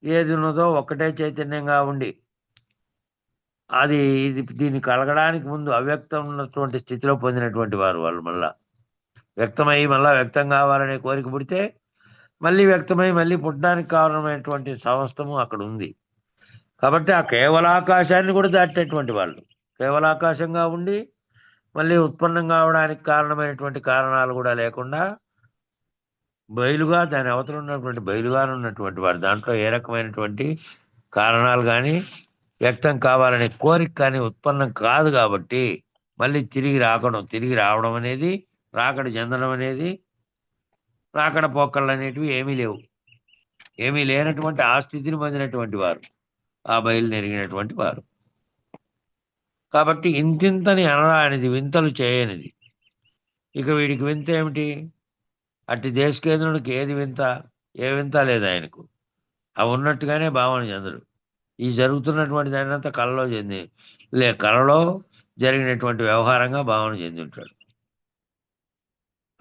ఏది ఉన్నదో ఒక్కటే చైతన్యంగా ఉండి అది దీన్ని కలగడానికి ముందు అవ్యక్తం ఉన్నటువంటి స్థితిలో పొందినటువంటి వారు. వాళ్ళు మళ్ళా వ్యక్తమై మళ్ళా వ్యక్తం కావాలనే కోరిక పుడితే మళ్ళీ వ్యక్తమై మళ్ళీ పుట్టడానికి కారణమైనటువంటి సమస్తము అక్కడ ఉంది. కాబట్టి ఆ కేవలాకాశాన్ని కూడా దాటేటువంటి వాళ్ళు, కేవలాకాశంగా ఉండి మళ్ళీ ఉత్పన్నం కావడానికి కారణమైనటువంటి కారణాలు కూడా లేకుండా బయలుగా దాని అవతల ఉన్నటువంటి బయలుగా ఉన్నటువంటి వాడు, దాంట్లో ఏ రకమైనటువంటి కారణాలు కానీ వ్యక్తం కావాలనే కోరిక కానీ ఉత్పన్నం కాదు. కాబట్టి మళ్ళీ తిరిగి రావడం అనేది, రాకడ చెందడం అనేది, రాకడ పోకళ్ళు అనేటివి ఏమీ లేవు. ఏమీ లేనటువంటి ఆ స్థితిని పొందినటువంటి వారు, ఆ బయలు నెరిగినటువంటి వారు. కాబట్టి ఇంతింతని అనరానిది, వింతలు చేయనిది. ఇక వీడికి వింత ఏమిటి? అట్టి దేశకేంద్రునికి ఏది వింత? ఏ వింత లేదు ఆయనకు. అవి ఉన్నట్టుగానే భావన చెందడు. ఈ జరుగుతున్నటువంటి దానినంతా కళలో జరిగినటువంటి వ్యవహారంగా భావన చెంది ఉంటాడు.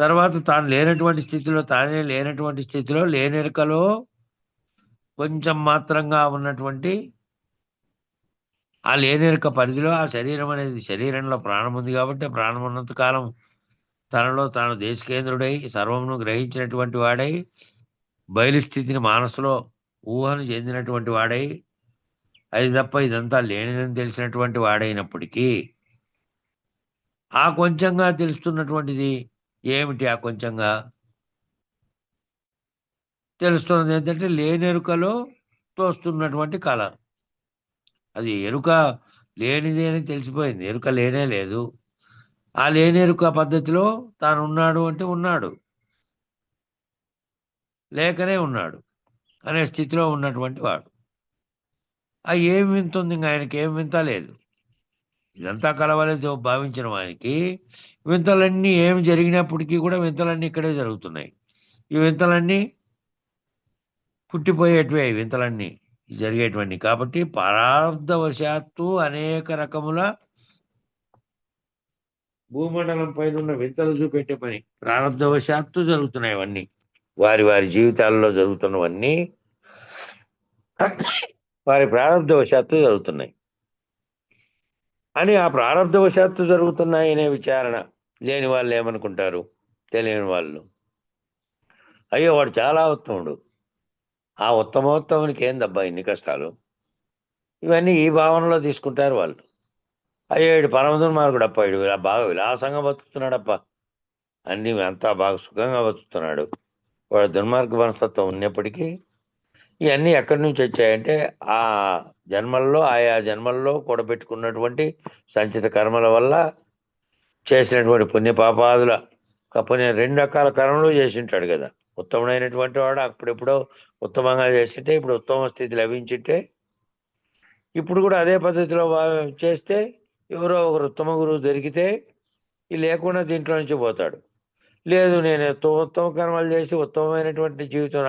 తర్వాత తానే లేనటువంటి స్థితిలో లేనెరుకలో కొంచెం మాత్రంగా ఉన్నటువంటి ఆ లేనెరుక పరిధిలో ఆ శరీరం అనేది, శరీరంలో ప్రాణం ఉంది కాబట్టి ప్రాణం ఉన్నంత కాలం తనలో తాను దేశకేంద్రుడై సర్వమును గ్రహించినటువంటి వాడై బయలు స్థితిని మనసులో ఊహను చెందినటువంటి వాడై అది తప్ప ఇదంతా లేనిదని తెలిసినటువంటి వాడైనప్పటికీ ఆ కొంచెంగా తెలుస్తున్నటువంటిది ఏమిటి? ఆ కొంచెంగా తెలుస్తున్నది ఏంటంటే లేనెరుకలో తోస్తున్నటువంటి కళ. అది ఎరుక లేనిది అని తెలిసిపోయింది, ఎరుక లేనే లేదు. ఆ లేనెరుక పద్ధతిలో తాను ఉన్నాడు అంటే ఉన్నాడు, లేకనే ఉన్నాడు అనే స్థితిలో ఉన్నటువంటి వాడు. ఆ ఏం వింత ఉంది? ఇంకా ఆయనకి ఏం వింత లేదు. ఇదంతా కలవలేదు భావించిన వానికి వింతలన్నీ ఏమి జరిగినప్పటికీ కూడా వింతలన్నీ ఇక్కడే జరుగుతున్నాయి. ఈ వింతలన్నీ పుట్టిపోయేటివే, ఈ వింతలన్నీ జరిగేటువంటి. కాబట్టి ప్రారబ్ధవశాత్తు అనేక రకముల భూమండలం పైన ఉన్న వింతలు చూపెట్టే పని ప్రారబ్ధవశాత్తు జరుగుతున్నాయి. అవన్నీ వారి వారి జీవితాల్లో జరుగుతున్నవన్నీ వారి ప్రారబ్ధవశాత్తు జరుగుతున్నాయి అని, ఆ ప్రారబ్ధవశాత్తు జరుగుతున్నాయి అనే విచారణ లేని వాళ్ళు ఏమనుకుంటారు? తెలియని వాళ్ళు, అయ్యో వాడు చాలా ఉత్తముడు, ఆ ఉత్తమోత్తమునికి ఏందబ్బా ఇన్ని కష్టాలు, ఇవన్నీ ఈ భావనలో తీసుకుంటారు వాళ్ళు. అయ్యో వీడు పరమ దుర్మార్గుడప్ప, వీడు బాగా విలాసంగా బతుకుతున్నాడప్ప, అన్ని అంతా బాగా సుఖంగా బతుకుతున్నాడు. వాడు దుర్మార్గ మనస్తత్వం ఉన్నప్పటికీ ఇవన్నీ ఎక్కడి నుంచి వచ్చాయంటే ఆ ఆయా జన్మల్లో కూడబెట్టుకున్నటువంటి సంచిత కర్మల వల్ల చేసినటువంటి పుణ్యపాపాదుల పుణ్య 2 రకాల కర్మలు చేసి ఉంటాడు కదా. ఉత్తముడైనటువంటి వాడు అప్పుడెప్పుడో ఉత్తమంగా చేసింటే ఇప్పుడు ఉత్తమ స్థితి లభించింటే ఇప్పుడు కూడా అదే పద్ధతిలో చేస్తే ఎవరో ఒకరు ఉత్తమ గురువు దొరికితే ఈ లేకుండా దీంట్లో నుంచి పోతాడు. లేదు నేను ఉత్తమ కర్మలు చేసి ఉత్తమమైనటువంటి జీవితం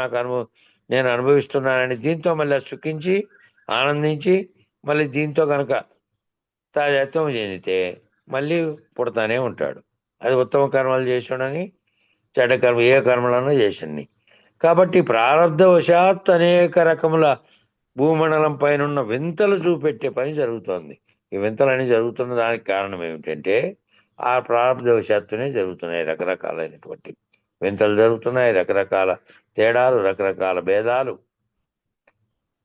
నేను అనుభవిస్తున్నానని దీంతో మళ్ళీ సుఖించి ఆనందించి మళ్ళీ దీంతో కనుక తాజాత్వం చెందితే మళ్ళీ పుడతానే ఉంటాడు. అది ఉత్తమ కర్మలు చేసాడని చెడ్డ కర్మ ఏ కర్మలన్నా చేసింది. కాబట్టి ప్రారంధవశాత్తు అనేక రకముల భూమండలం పైన ఉన్న వింతలు చూపెట్టే పని జరుగుతోంది. ఈ వింతలన్నీ జరుగుతున్న దానికి కారణం ఏమిటంటే ఆ ప్రారంధవశాత్తునే జరుగుతున్నాయి. రకరకాలైనటువంటి వింతలు జరుగుతున్నాయి, రకరకాల తేడాలు, రకరకాల భేదాలు.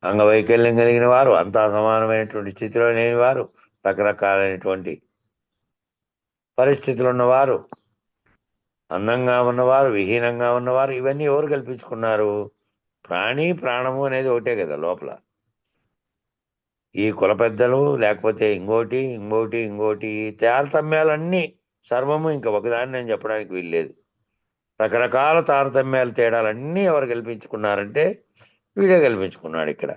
అంగవైకల్యం కలిగిన వారు, అంతా సమానమైనటువంటి స్థితిలో లేని వారు, రకరకాలైనటువంటి పరిస్థితులు ఉన్నవారు, అందంగా ఉన్నవారు, విహీనంగా ఉన్నవారు, ఇవన్నీ ఎవరు కల్పించుకున్నారు? ప్రాణము అనేది ఒకటే కదా లోపల. ఈ కుల పెద్దలు లేకపోతే ఇంకోటి ఈ తారతమ్యాలన్నీ సర్వము ఇంకా ఒకదాన్ని నేను చెప్పడానికి వీల్లేదు. రకరకాల తారతమ్యాలు తేడాలన్నీ ఎవరు కల్పించుకున్నారంటే వీడే కల్పించుకున్నాడు. ఇక్కడ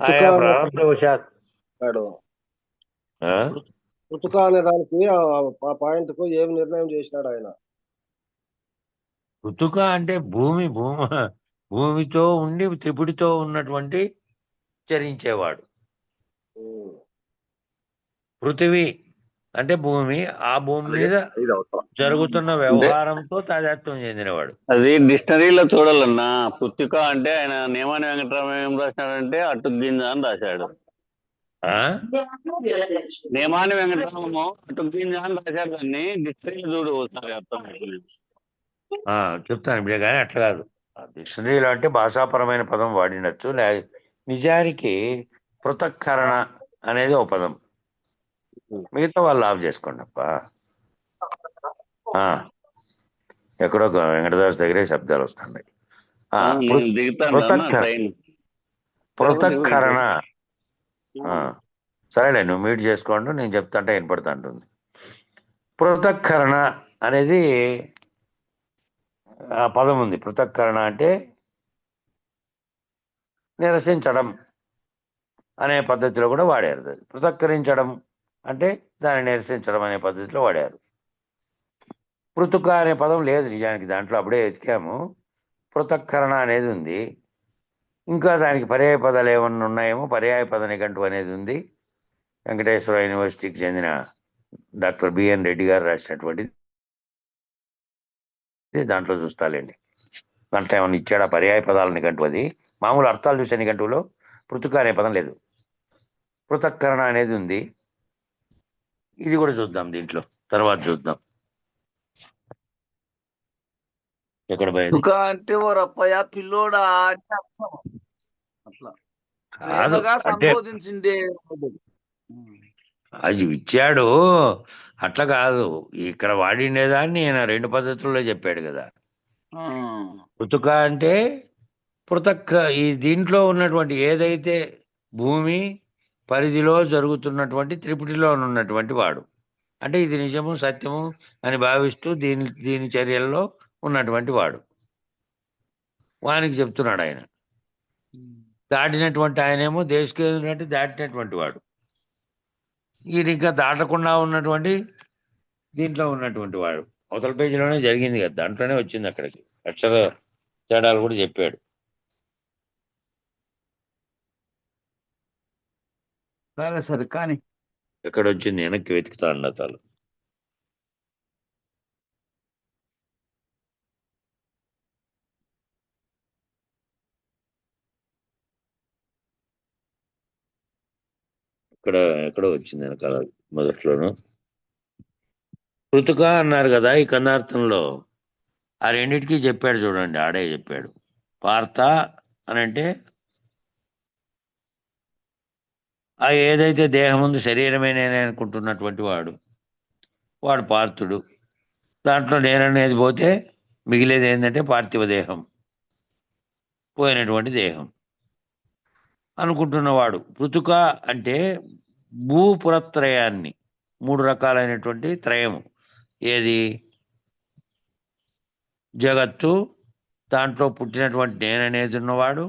ఆయా ప్రారంభవశాత్ ఋతుక అనే దానికి ఆ పాయింట్ కు ఏం నిర్ణయం చేసినాడు ఆయన? ఋతుక అంటే భూమితో ఉండి త్రిపుడితో ఉన్నటువంటి చరించేవాడు. పృథివీ అంటే భూమి, ఆ భూమి మీద జరుగుతున్న వ్యవహారంతో తాదాత్మ్యం చెందినవాడు. అది డిక్షనరీలో చూడాలన్నా. పుత్తిక అంటే ఆయన నేమాని వెంకటరామ ఏం రాశాడంటే అటు గింజ అని రాశాడు. నేమాని వెంకటరామము అటు గింజ అని రాశాడు. దాన్ని డిక్షనరీలో చూడు ఒకసారి అర్థం. చెప్తాను ఇప్పుడే, కానీ అట్లా కాదు. డిక్షనరీలో అంటే భాషాపరమైన పదం వాడినచ్చు. నిజానికి పృథక్కరణ అనేది ఒక పదం. మిగతా వాళ్ళు ఆఫ్ చేసుకోండి అప్ప. ఎక్కడో వెంకటదాస్ దగ్గరే శబ్దాలు వస్తున్నాయి. పృథక్కరణ సరేలే, నువ్వు మ్యూట్ చేసుకోండి, నేను చెప్తాంటే వినపడుతూ ఉంటుంది. పృథక్కరణ అనేది ఆ పదం ఉంది. పృథక్కరణ అంటే నిరసించడం అనే పద్ధతిలో కూడా వాడారు. పృథక్కరించడం అంటే దాన్ని నిరసించడం అనే పద్ధతిలో వాడారు. పృథుక అనే పదం లేదు నిజానికి దాంట్లో, అప్పుడే ఎతికాము. పృథక్కరణ అనేది ఉంది. ఇంకా దానికి పర్యాయ పదాలు ఏమన్నా ఉన్నాయేమో. పర్యాయ పద నిఘంటు అనేది ఉంది. వెంకటేశ్వర యూనివర్సిటీకి చెందిన డాక్టర్ బిఎన్ రెడ్డి గారు రాసినటువంటిది. దాంట్లో చూస్తాలేండి. దాంట్లో ఏమన్నా ఇచ్చాడా పర్యాయ పదాల నిఘంటు? అది మామూలు అర్థాలు చూసే నిఘంటువులో పృథుక అనే పదం లేదు. పృథక్కరణ అనేది ఉంది. ఇది కూడా చూద్దాం, దీంట్లో తర్వాత చూద్దాం. ఎక్కడ అంటే ఓరప్పయ్య పిల్లోడా అంటే అర్థం. అట్లా సంబోధించిండే అది ఇచ్చాడు, అట్లా కాదు. ఇక్కడ వాడిండేదాన్ని ఈయన 2 పద్ధతుల్లో చెప్పాడు కదా. పృథుక అంటే ఈ దీంట్లో ఉన్నటువంటి ఏదైతే భూమి పరిధిలో జరుగుతున్నటువంటి త్రిపుటిలో ఉన్నటువంటి వాడు, అంటే ఇది నిజము సత్యము అని భావిస్తూ దీని చర్యల్లో ఉన్నటువంటి వాడు, వానికి చెప్తున్నాడు ఆయన. దాటినటువంటి ఆయనేమో దేశకేంద్రంటే దాటినటువంటి వాడు. ఈయన ఇంకా దాటకుండా ఉన్నటువంటి దీంట్లో ఉన్నటువంటి వాడు. అవతల పేజీలోనే జరిగింది కదా, దాంట్లోనే వచ్చింది. అక్కడికి అక్షర తేడాలు కూడా చెప్పాడు. సరే కానీ ఎక్కడ వచ్చింది? వెనక్కి వెతుకుతా అన్నతాలు. ఎక్కడో వచ్చింది వెనకాల మొదట్లోను. పృథుక అన్నారు కదా ఈ కందార్థంలో. ఆ రెండింటికి చెప్పాడు చూడండి, ఆడే చెప్పాడు. పార్థ అని అంటే ఆ ఏదైతే దేహం ఉంది శరీరమే నేనే అనుకుంటున్నటువంటి వాడు పార్థుడు. దాంట్లో నేననేది పోతే మిగిలేది ఏంటంటే పార్థివ దేహం, పోయినటువంటి దేహం అనుకుంటున్నవాడు. పృథుక అంటే భూపురత్రయాన్ని, 3 రకాలైనటువంటి త్రయము. ఏది? జగత్తు, దాంట్లో పుట్టినటువంటి నేననేది ఉన్నవాడు,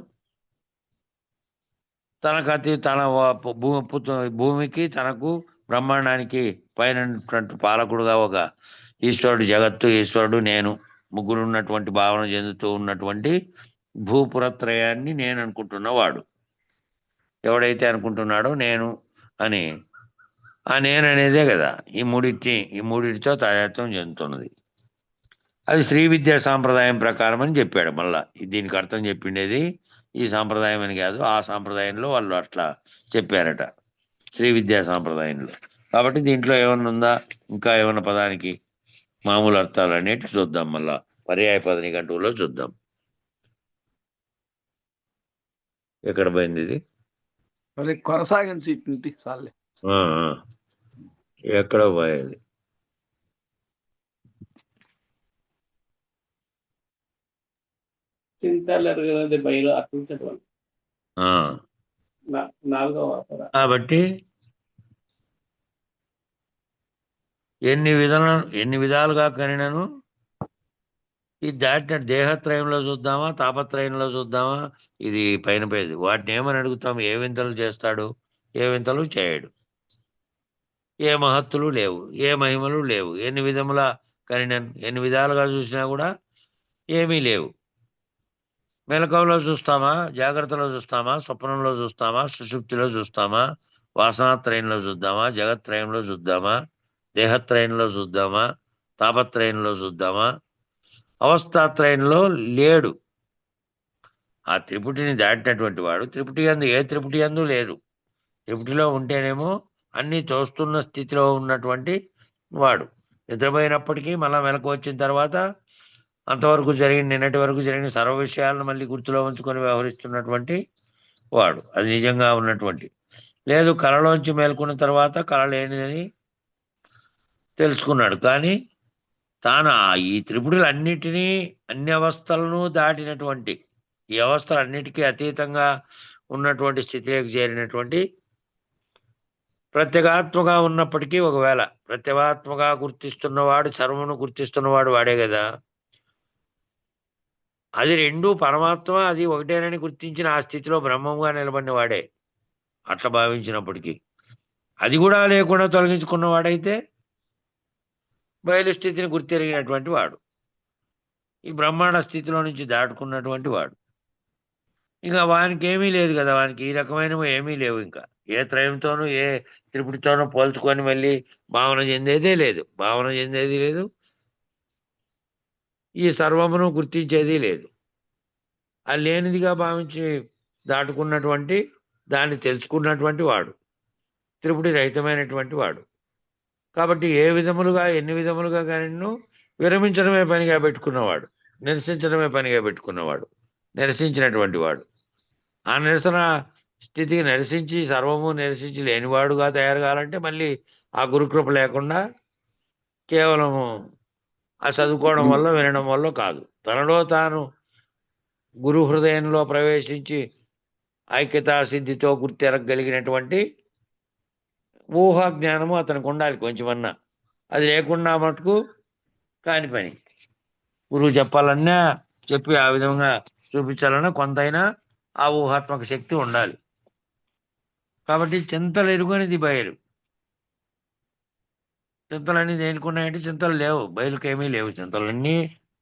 భూమికి తనకు బ్రహ్మాండానికి పైన పాలకుడుగా ఒక ఈశ్వరుడు, జగత్తు, ఈశ్వరుడు, నేను ముగ్గురు ఉన్నటువంటి భావన చెందుతూ ఉన్నటువంటి భూపురత్రయాన్ని నేను అనుకుంటున్నవాడు. ఎవడైతే అనుకుంటున్నాడో నేను అని, ఆ నేను అనేదే కదా ఈ మూడిటితో తాదాత్మ్యం చెందుతున్నది. అది శ్రీ విద్యా సాంప్రదాయం ప్రకారం అని చెప్పాడు. మళ్ళా దీనికి అర్థం చెప్పిండేది ఈ సాంప్రదాయం అని కాదు, ఆ సాంప్రదాయంలో వాళ్ళు అట్లా చెప్పారట, శ్రీ విద్యా సాంప్రదాయంలో. కాబట్టి దీంట్లో ఏమన్నా ఉందా, ఇంకా ఏమన్నా పదానికి మామూలు అర్థాలు అనేవి చూద్దాం. మళ్ళా పర్యాయ పద నిఘంటువులో చూద్దాం. ఎక్కడ పోయింది ఇది? మళ్ళీ కొనసాగించి ఇట్నుంటి చాలే. ఎక్కడ పోయేది? కాబట్టి ఎన్ని విధాలుగా కనినను ఈ దాటిన దేహత్రయంలో చూద్దామా, తాపత్రయంలో చూద్దామా, ఇది పైన పేది. వాటిని ఏమని అడుగుతాము? ఏ వింతలు చేస్తాడు, ఏ వింతలు చేయడు, ఏ మహత్తులు లేవు, ఏ మహిమలు లేవు, ఎన్ని విధముల కనినన్, ఎన్ని విధాలుగా చూసినా కూడా ఏమీ లేవు. మెలకువలో చూస్తామా, జాగ్రత్తలో చూస్తామా, స్వప్నంలో చూస్తామా, సుషుప్తిలో చూస్తామా, వాసనాత్రయంలో చూద్దామా, జగత్రయంలో చూద్దామా, దేహత్రయంలో చూద్దామా, తాపత్రయంలో చూద్దామా, అవస్థాత్రయంలో లేడు. ఆ త్రిపుటిని దాటినటువంటి వాడు త్రిపుటి యందు, ఏ త్రిపుటి యందు లేడు. త్రిపుటిలో ఉంటేనేమో అన్నీ తోస్తున్న స్థితిలో ఉన్నటువంటి వాడు. నిద్రపోయినప్పటికీ మళ్ళా మెలకు వచ్చిన తర్వాత అంతవరకు జరిగిన, నిన్నటి వరకు జరిగిన సర్వ విషయాలను మళ్ళీ గుర్తులో ఉంచుకొని వ్యవహరిస్తున్నటువంటి వాడు. అది నిజంగా ఉన్నటువంటి. లేదు, కళలోంచి మేల్కొన్న తర్వాత కళ లేనిదని తెలుసుకున్నాడు. కానీ తాను ఈ త్రిపుడులన్నిటినీ, అన్ని అవస్థలను దాటినటువంటి, ఈ అవస్థలన్నిటికీ అతీతంగా ఉన్నటువంటి స్థితిలోకి చేరినటువంటి, ప్రత్యేగాత్మగా ఉన్నప్పటికీ ఒకవేళ ప్రత్యేగాత్మగా గుర్తిస్తున్నవాడు, సర్వమును గుర్తిస్తున్నవాడు వాడే కదా. అది రెండు పరమాత్మ, అది ఒకటేనని గుర్తించిన ఆ స్థితిలో బ్రహ్మంగా నిలబడిన వాడే. అట్లా భావించినప్పటికీ అది కూడా లేకుండా తొలగించుకున్నవాడైతే బయలు స్థితిని గుర్తెరిగినటువంటి వాడు, ఈ బ్రహ్మాండ స్థితిలో నుంచి దాటుకున్నటువంటి వాడు. ఇంకా వానికి ఏమీ లేదు కదా, వానికి ఈ రకమైనవి ఏమీ లేవు. ఇంకా ఏ త్రయంతోనూ, ఏ త్రిపుటితోనూ పోల్చుకొని మళ్ళీ భావన చెందేదే లేదు, భావన చెందేది లేదు, ఈ సర్వమును గుర్తించేది లేదు. ఆ లేనిదిగా భావించి దాటుకున్నటువంటి, దాన్ని తెలుసుకున్నటువంటి వాడు త్రిపుటి రహితమైనటువంటి వాడు. కాబట్టి ఏ విధములుగా, ఎన్ని విధములుగా కానీ విరమించడమే పనిగా పెట్టుకున్నవాడు, నిరసించడమే పనిగా పెట్టుకున్నవాడు, నిరసించినటువంటి వాడు. ఆ నిరసన స్థితికి నిరసించి, సర్వము నిరసించి లేనివాడుగా తయారు కావాలంటే మళ్ళీ ఆ గురుకృప లేకుండా కేవలము ఆ చదువుకోవడం వల్ల, వినడం వల్ల కాదు. తనలో తాను గురు హృదయంలో ప్రవేశించి ఐక్యతా సిద్ధితో గుర్తెరగలిగినటువంటి ఊహా జ్ఞానము అతనికి ఉండాలి కొంచెమన్నా. అది లేకుండా మటుకు కాని పని. గురువు చెప్పాలన్నా, చెప్పి ఆ విధంగా చూపించాలన్నా కొంతైనా ఆ ఊహాత్మక శక్తి ఉండాలి. కాబట్టి చింతలు ఎరుగనిది బయలు. చింతలన్నీ దేనికున్నాయంటే చింతలు లేవు, బయలుకేమీ లేవు. చింతలన్నీ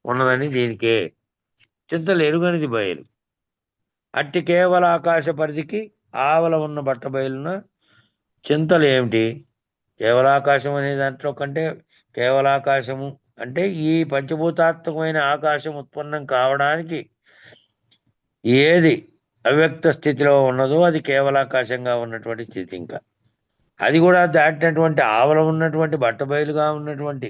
ఉన్నదని దీనికే. చింతలు ఎరుగనిది బయలు. అట్టి కేవల ఆకాశ పరిధికి ఆవల ఉన్న బట్ట బయలున చింతలు ఏమిటి? కేవలాకాశం అనే దాంట్లో కంటే, కేవలాకాశము అంటే ఈ పంచభూతాత్మకమైన ఆకాశం ఉత్పన్నం కావడానికి ఏది అవ్యక్త స్థితిలో ఉన్నదో అది కేవలాకాశంగా ఉన్నటువంటి స్థితి. ఇంకా అది కూడా దాటినటువంటి ఆవల ఉన్నటువంటి బట్టబయలుగా ఉన్నటువంటి,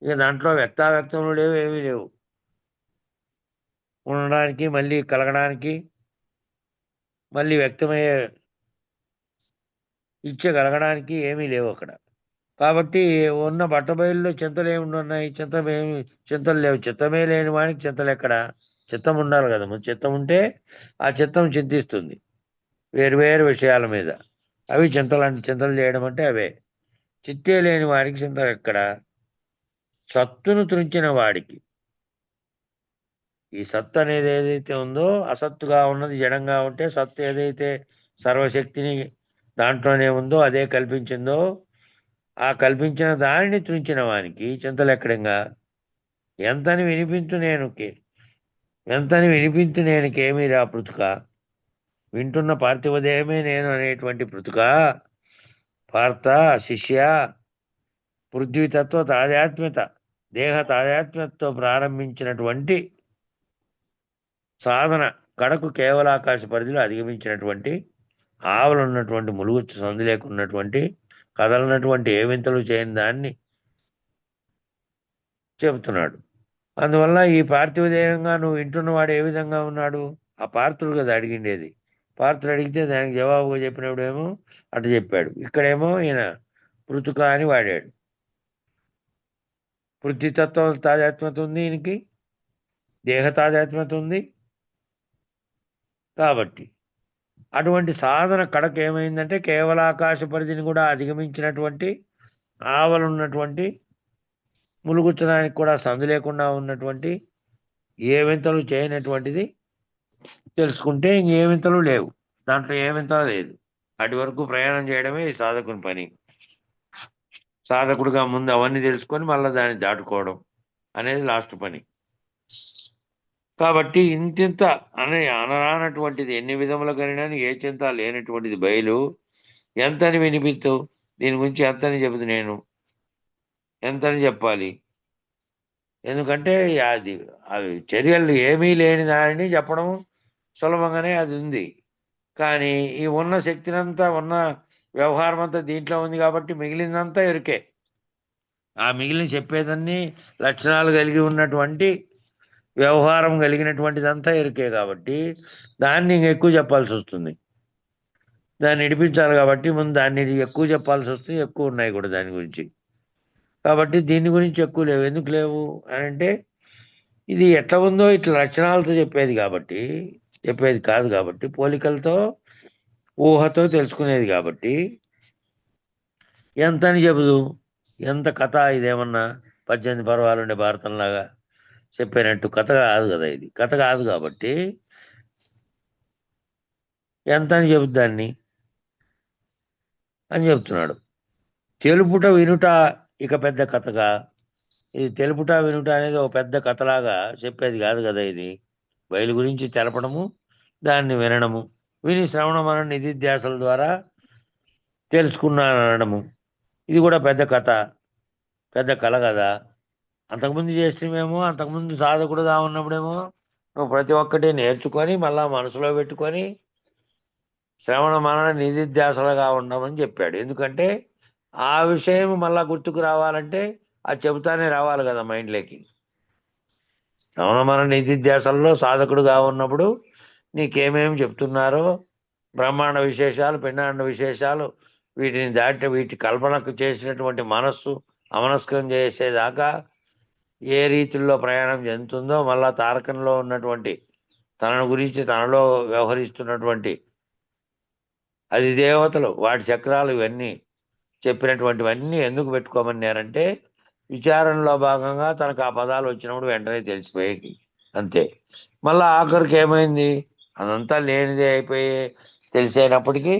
ఇక దాంట్లో వ్యక్తావ్యక్తములు లేవు, ఏమీ లేవు. ఉండడానికి, మళ్ళీ కలగడానికి, మళ్ళీ వ్యక్తమయ్యే ఇచ్చగలగడానికి ఏమీ లేవు అక్కడ. కాబట్టి ఉన్న బట్టబయలులో చింతలు ఏమి ఉన్నాయి? చింతలు లేవు. చిత్తమే లేని వానికి చింతలు ఎక్కడ? చిత్తం ఉండాలి కదా, ముందు చిత్తం ఉంటే ఆ చిత్తం చింతిస్తుంది వేరు వేరు విషయాల మీద. అవి చింతలు చేయడం అంటే అవే. చిత్తే లేని వాడికి చింతలు ఎక్కడ? సత్తును త్రుంచిన వాడికి. ఈ సత్తు అనేది ఏదైతే ఉందో, అసత్తుగా ఉన్నది జడంగా ఉంటే, సత్తు ఏదైతే సర్వశక్తిని దాంట్లోనే ఉందో, అదే కల్పించిందో, ఆ కల్పించిన దానిని త్రుంచిన వానికి చింతలు ఎక్కడంగా? ఎంతని వినిపించు నేనుకేమీ రా పృతుక. వింటున్న పార్థివదేహమే నేను అనేటువంటి పృతుక, పార్థ, శిష్య, పృథ్వీతత్వ తాదాత్మ్యత, దేహ తాదాత్మ్యతతో ప్రారంభించినటువంటి సాధన కడకు కేవలాకాశ పరిధిలో అధిగమించినటువంటి, ఆవలున్నటువంటి ములుగుచ్చు సందు లేకున్నటువంటి, కదలనటువంటి ఏ వింతలు చేయని దాన్ని చెబుతున్నాడు. అందువల్ల ఈ పార్థివ దేహంగా నువ్వు వింటున్నవాడు ఏ విధంగా ఉన్నాడు? ఆ పార్థుడు కదా అడిగిండేది. పార్థుడు అడిగితే దానికి జవాబుగా చెప్పినప్పుడేమో అటు చెప్పాడు. ఇక్కడేమో ఈయన పృతుక అని వాడాడు. పృథ్వీతత్వం తాదాత్మ్యత ఉంది, ఈయనకి దేహ తాదాత్మ్యత ఉంది. కాబట్టి అటువంటి సాధన కడకు ఏమైందంటే, కేవలాకాశ పరిధిని కూడా అధిగమించినటువంటి, ఆవలున్నటువంటి, ములుగుచ్చడానికి కూడా సందు లేకుండా ఉన్నటువంటి, ఏ వింతలు చేయనటువంటిది తెలుసుకుంటే ఇంకే వింతలు లేవు, దాంట్లో ఏ వింత లేదు. అటు వరకు ప్రయాణం చేయడమే ఈ సాధకుని పని. సాధకుడుగా ముందు అవన్నీ తెలుసుకొని మళ్ళీ దాన్ని దాటుకోవడం అనేది లాస్ట్ పని. కాబట్టి ఇంతింత అనరానటువంటిది, ఎన్ని విధముల కలిగినా ఏ చింత లేనటువంటిది బయలు. ఎంతని వినిపిస్తూ దీని గురించి ఎంతని చెబుతు నేను ఎంతని చెప్పాలి? ఎందుకంటే అవి చర్యలు ఏమీ లేని దానిని చెప్పడం సులభంగానే అది ఉంది. కానీ ఈ ఉన్న శక్తినంతా, ఉన్న వ్యవహారం అంతా దీంట్లో ఉంది కాబట్టి మిగిలిందంతా ఎరుకే. ఆ మిగిలిన చెప్పేదన్నీ లక్షణాలు కలిగి ఉన్నటువంటి, వ్యవహారం కలిగినటువంటిదంతా ఎరుకే కాబట్టి దాన్ని ఎక్కువ చెప్పాల్సి వస్తుంది. దాన్ని నడిపించాలి కాబట్టి ముందు దాన్ని ఎక్కువ చెప్పాల్సి వస్తుంది. ఎక్కువ ఉన్నాయి కూడా దాని గురించి. కాబట్టి దీని గురించి ఎక్కువ లేవు. ఎందుకు లేవు అని అంటే, ఇది ఎట్లా ఉందో ఇట్లా లక్షణాలతో చెప్పేది కాదు కాబట్టి, పోలికలతో, ఊహతో తెలుసుకునేది కాబట్టి ఎంత అని చెబుదు. ఎంత కథ ఇదేమన్నా 18 పర్వాలుండే భారతంలాగా చెప్పినట్టు కథ కాదు కదా, ఇది కథ కాదు కాబట్టి ఎంత అని చెబుద్దు దాన్ని అని చెప్తున్నాడు. తెలుపుట వినుట ఇక పెద్ద కథగా. ఇది తెలుపుట వినుట అనేది ఒక పెద్ద కథలాగా చెప్పేది కాదు కదా. ఇది బయలు గురించి తెలపడము, దాన్ని వినడము, విని శ్రవణ మన నిధిధ్యాసల ద్వారా తెలుసుకున్నానడము, ఇది కూడా పెద్ద కథ, పెద్ద కళ కదా. అంతకుముందు చేసినవేమో, అంతకుముందు సాధకుడుగా ఉన్నప్పుడేమో నువ్వు ప్రతి ఒక్కటి నేర్చుకొని మళ్ళా మనసులో పెట్టుకొని శ్రవణ మనన నిధిధ్యాసలుగా ఉండమని చెప్పాడు. ఎందుకంటే ఆ విషయం మళ్ళా గుర్తుకు రావాలంటే అది చెబుతానే రావాలి కదా మైండ్లోకి. శ్రవణ మనన నిధిధ్యాసల్లో సాధకుడుగా ఉన్నప్పుడు నీకేమేమి చెప్తున్నారో, బ్రహ్మాండ విశేషాలు, పిండాండ విశేషాలు, వీటిని దాటి వీటి కల్పనకు చేసినటువంటి మనస్సు అమనస్కం చేసేదాకా ఏ రీతిలో ప్రయాణం చెందుతుందో, మళ్ళా తారకంలో ఉన్నటువంటి తనను గురించి తనలో వ్యవహరిస్తున్నటువంటి అది దేవతలు, వాటి చక్రాలు, ఇవన్నీ చెప్పినటువంటివన్నీ ఎందుకు పెట్టుకోమన్నారంటే, విచారణలో భాగంగా తనకు ఆ పదాలు వచ్చినప్పుడు వెంటనే తెలిసిపోయేకి, అంతే. మళ్ళా ఆఖరికి ఏమైంది, అదంతా లేనిదే అయిపోయి తెలిసేటప్పటికీ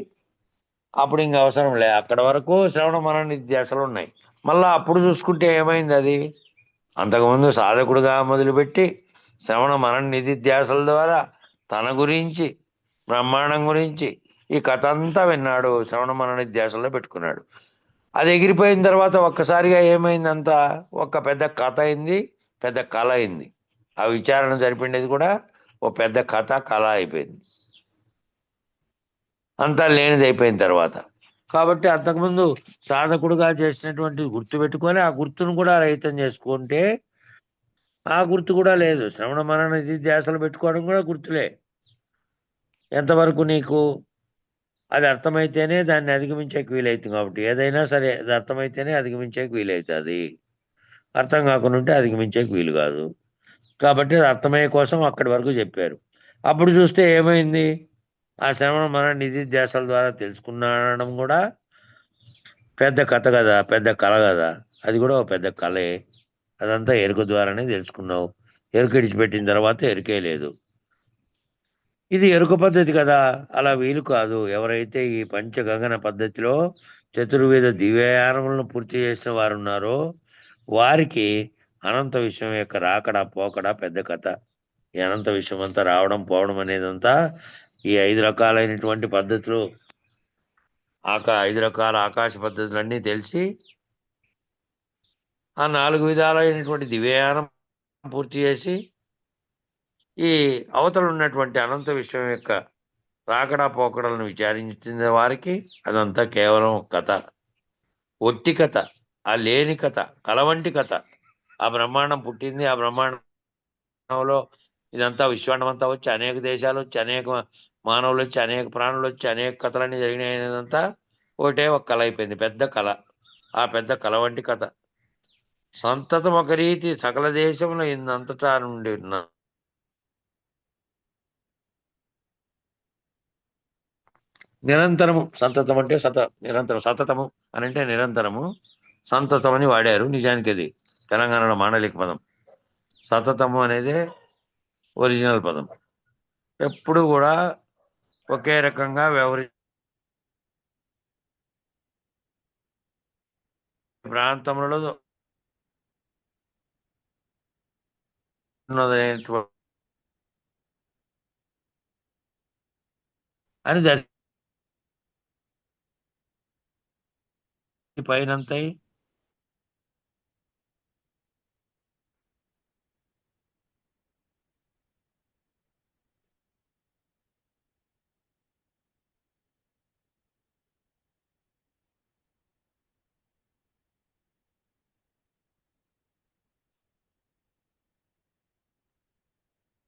అప్పుడు ఇంక అవసరం లే. అక్కడ వరకు శ్రవణ మన నిధ్యాసలు ఉన్నాయి. మళ్ళా అప్పుడు చూసుకుంటే ఏమైంది, అది అంతకుముందు సాధకుడుగా మొదలుపెట్టి శ్రవణ మన నిధిధ్యాసల ద్వారా తన గురించి, బ్రహ్మాండం గురించి ఈ కథ అంతా విన్నాడు, శ్రవణ మన నిధ్యాసల్లో పెట్టుకున్నాడు. అది ఎగిరిపోయిన తర్వాత ఒక్కసారిగా ఏమైందంతా ఒక పెద్ద కథ అయింది, పెద్ద కళ అయింది. ఆ విచారణ జరిపిండేది కూడా ఓ పెద్ద కథ, కళ అయిపోయింది, అంతా లేనిది అయిపోయిన తర్వాత. కాబట్టి అంతకుముందు సాధకుడుగా చేసినటువంటి గుర్తు పెట్టుకొని ఆ గుర్తును కూడా రహితం చేసుకుంటే ఆ గుర్తు కూడా లేదు. శ్రవణ మనన నిధిధ్యాసలు పెట్టుకోవడం కూడా గుర్తులే. ఎంతవరకు నీకు అది అర్థమైతేనే దాన్ని అధిగమించేకి వీలవుతుంది. కాబట్టి ఏదైనా సరే అది అర్థమైతేనే అధిగమించేకి వీలవుతుంది. అర్థం కాకుండా ఉంటే అధిగమించేకి వీలు కాదు. కాబట్టి అది అర్థమయ్యే కోసం అక్కడి వరకు చెప్పారు. అప్పుడు చూస్తే ఏమైంది? ఆ శ్రవణ మన నిధిధ్యాసల ద్వారా తెలుసుకున్నాడం కూడా పెద్ద కథ కదా, పెద్ద కళ కదా. అది కూడా ఒక పెద్ద కళే. అదంతా ఎరుక ద్వారానే తెలుసుకున్నావు. ఎరుక ఇడిచిపెట్టిన తర్వాత ఎరుకే లేదు. ఇది ఎరుక పద్ధతి కదా, అలా వీలు కాదు. ఎవరైతే ఈ పంచగగన పద్ధతిలో చతుర్వేద దివ్యయానములను పూర్తి చేసిన వారు ఉన్నారో వారికి అనంత విశ్వం యొక్క రాకడా పోకడా పెద్ద కథ. ఈ అనంత విశ్వం అంతా రావడం పోవడం అనేదంతా ఈ 5 రకాలైనటువంటి పద్ధతులు, 5 రకాల ఆకాశ పద్ధతులన్నీ తెలిసి ఆ 4 విధాలైనటువంటి దివ్యయానం పూర్తి చేసి ఈ అవతల ఉన్నటువంటి అనంత విశ్వం యొక్క రాకడా పోకడలను విచారించిన వారికి అదంతా కేవలం కథ, ఒట్టి కథ, ఆ లేని కథ, కలవంటి కథ. ఆ బ్రహ్మాండం పుట్టింది, ఆ బ్రహ్మాండంలో ఇదంతా విశ్వాండం అంతా వచ్చి అనేక దేశాలు వచ్చి అనేక మానవులు వచ్చి అనేక ప్రాణులు వచ్చి అనేక కథలన్నీ జరిగినాయి అనేదంతా ఒకటే ఒక కళ అయిపోయింది, పెద్ద కళ. ఆ పెద్ద కళ వంటి కథ సంతతం ఒక రీతి సకల దేశంలో ఇందంతటా నుండి నిరంతరము. సంతతం అంటే నిరంతరం, సతతము అని అంటే నిరంతరము, సంతతం అని వాడారు. నిజానికి అది తెలంగాణలో మాండలిక పదం. సతతము అనేది ఒరిజినల్ పదం. ఎప్పుడు కూడా ఒకే రకంగా ప్రాంతంలో అని పైనంతాయి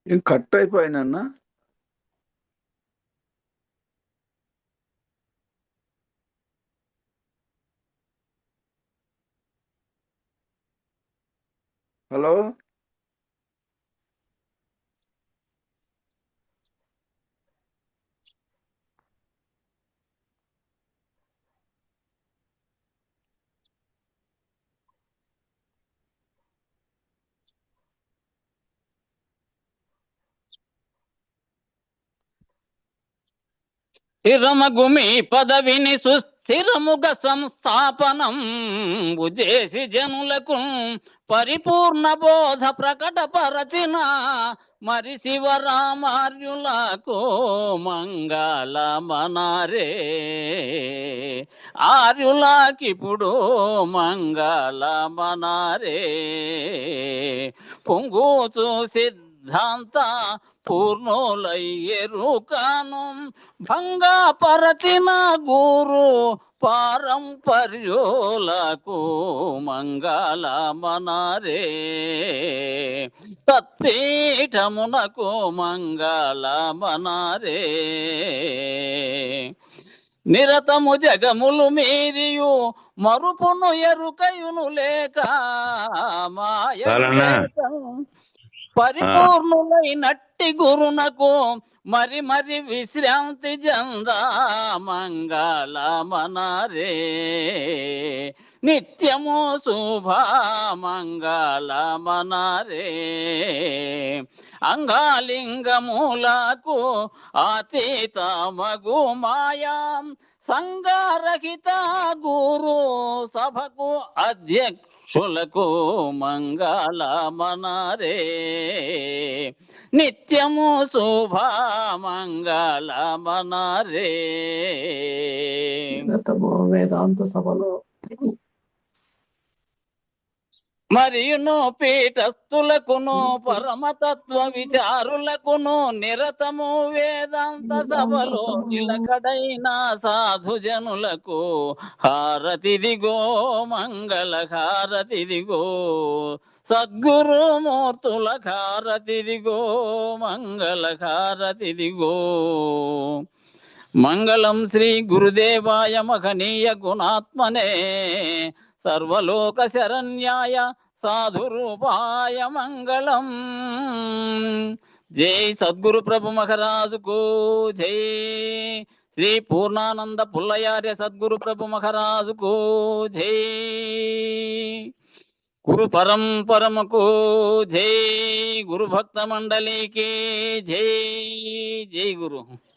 ఏం కట్ అయిపోయినా? హలో, స్థిరమగుమి పదవిని సుస్థిరముగ సంస్థాపనం చేసి జనులకు పరిపూర్ణ బోధ ప్రకటపరచిన మరి శివరామార్యులకు మంగళమనారే. ఆర్యులకిప్పుడు మంగళమనారే. పొంగుచు సిద్ధాంత పూర్ణులయ్యెరుకను భంగపరచిన గురు పారంపర్యులకు మంగళమనారే. తత్పీఠమునకు మంగళమనారే. నిరతము జగములు మీరియు మరుపును ఎరుకయును లేక మాయను లేక పరిపూర్ణులైనట్టి గురునకు మరి మరి విశ్రాంతి జందా మంగళమనారే. నిత్యము శుభ మంగళమనారే. అంగాలింగములకు అతీత మగు మాయా సంగారహిత గురు సభకు అధ్యక్షులకు మంగళమనారే. నిత్యము శుభ మంగళమనారే. వేదాంత సభలో మరియును పీఠస్థులకును పరమతత్వ విచారులకును నిరతము వేదాంత సభలో నిలకడైన సాధుజనులకు హారతిదిగో మంగళ హారతిదిగో. సద్గురుమూర్తుల హారతిదిగో మంగళ హారతిదిగో. మంగళం శ్రీ గురుదేవాయ మహనీయ గుణాత్మనే సర్వలోక శరణ్యాయ సాధురూపాయ మంగళం. జై సద్గురు ప్రభు మహారాజుకు జై. శ్రీ పూర్ణానంద పుల్లయార్య సద్గురు ప్రభు మహారాజుకు జై. గురు పరంపరముకు జై. గురు భక్త మండలికి జై. జై గురు.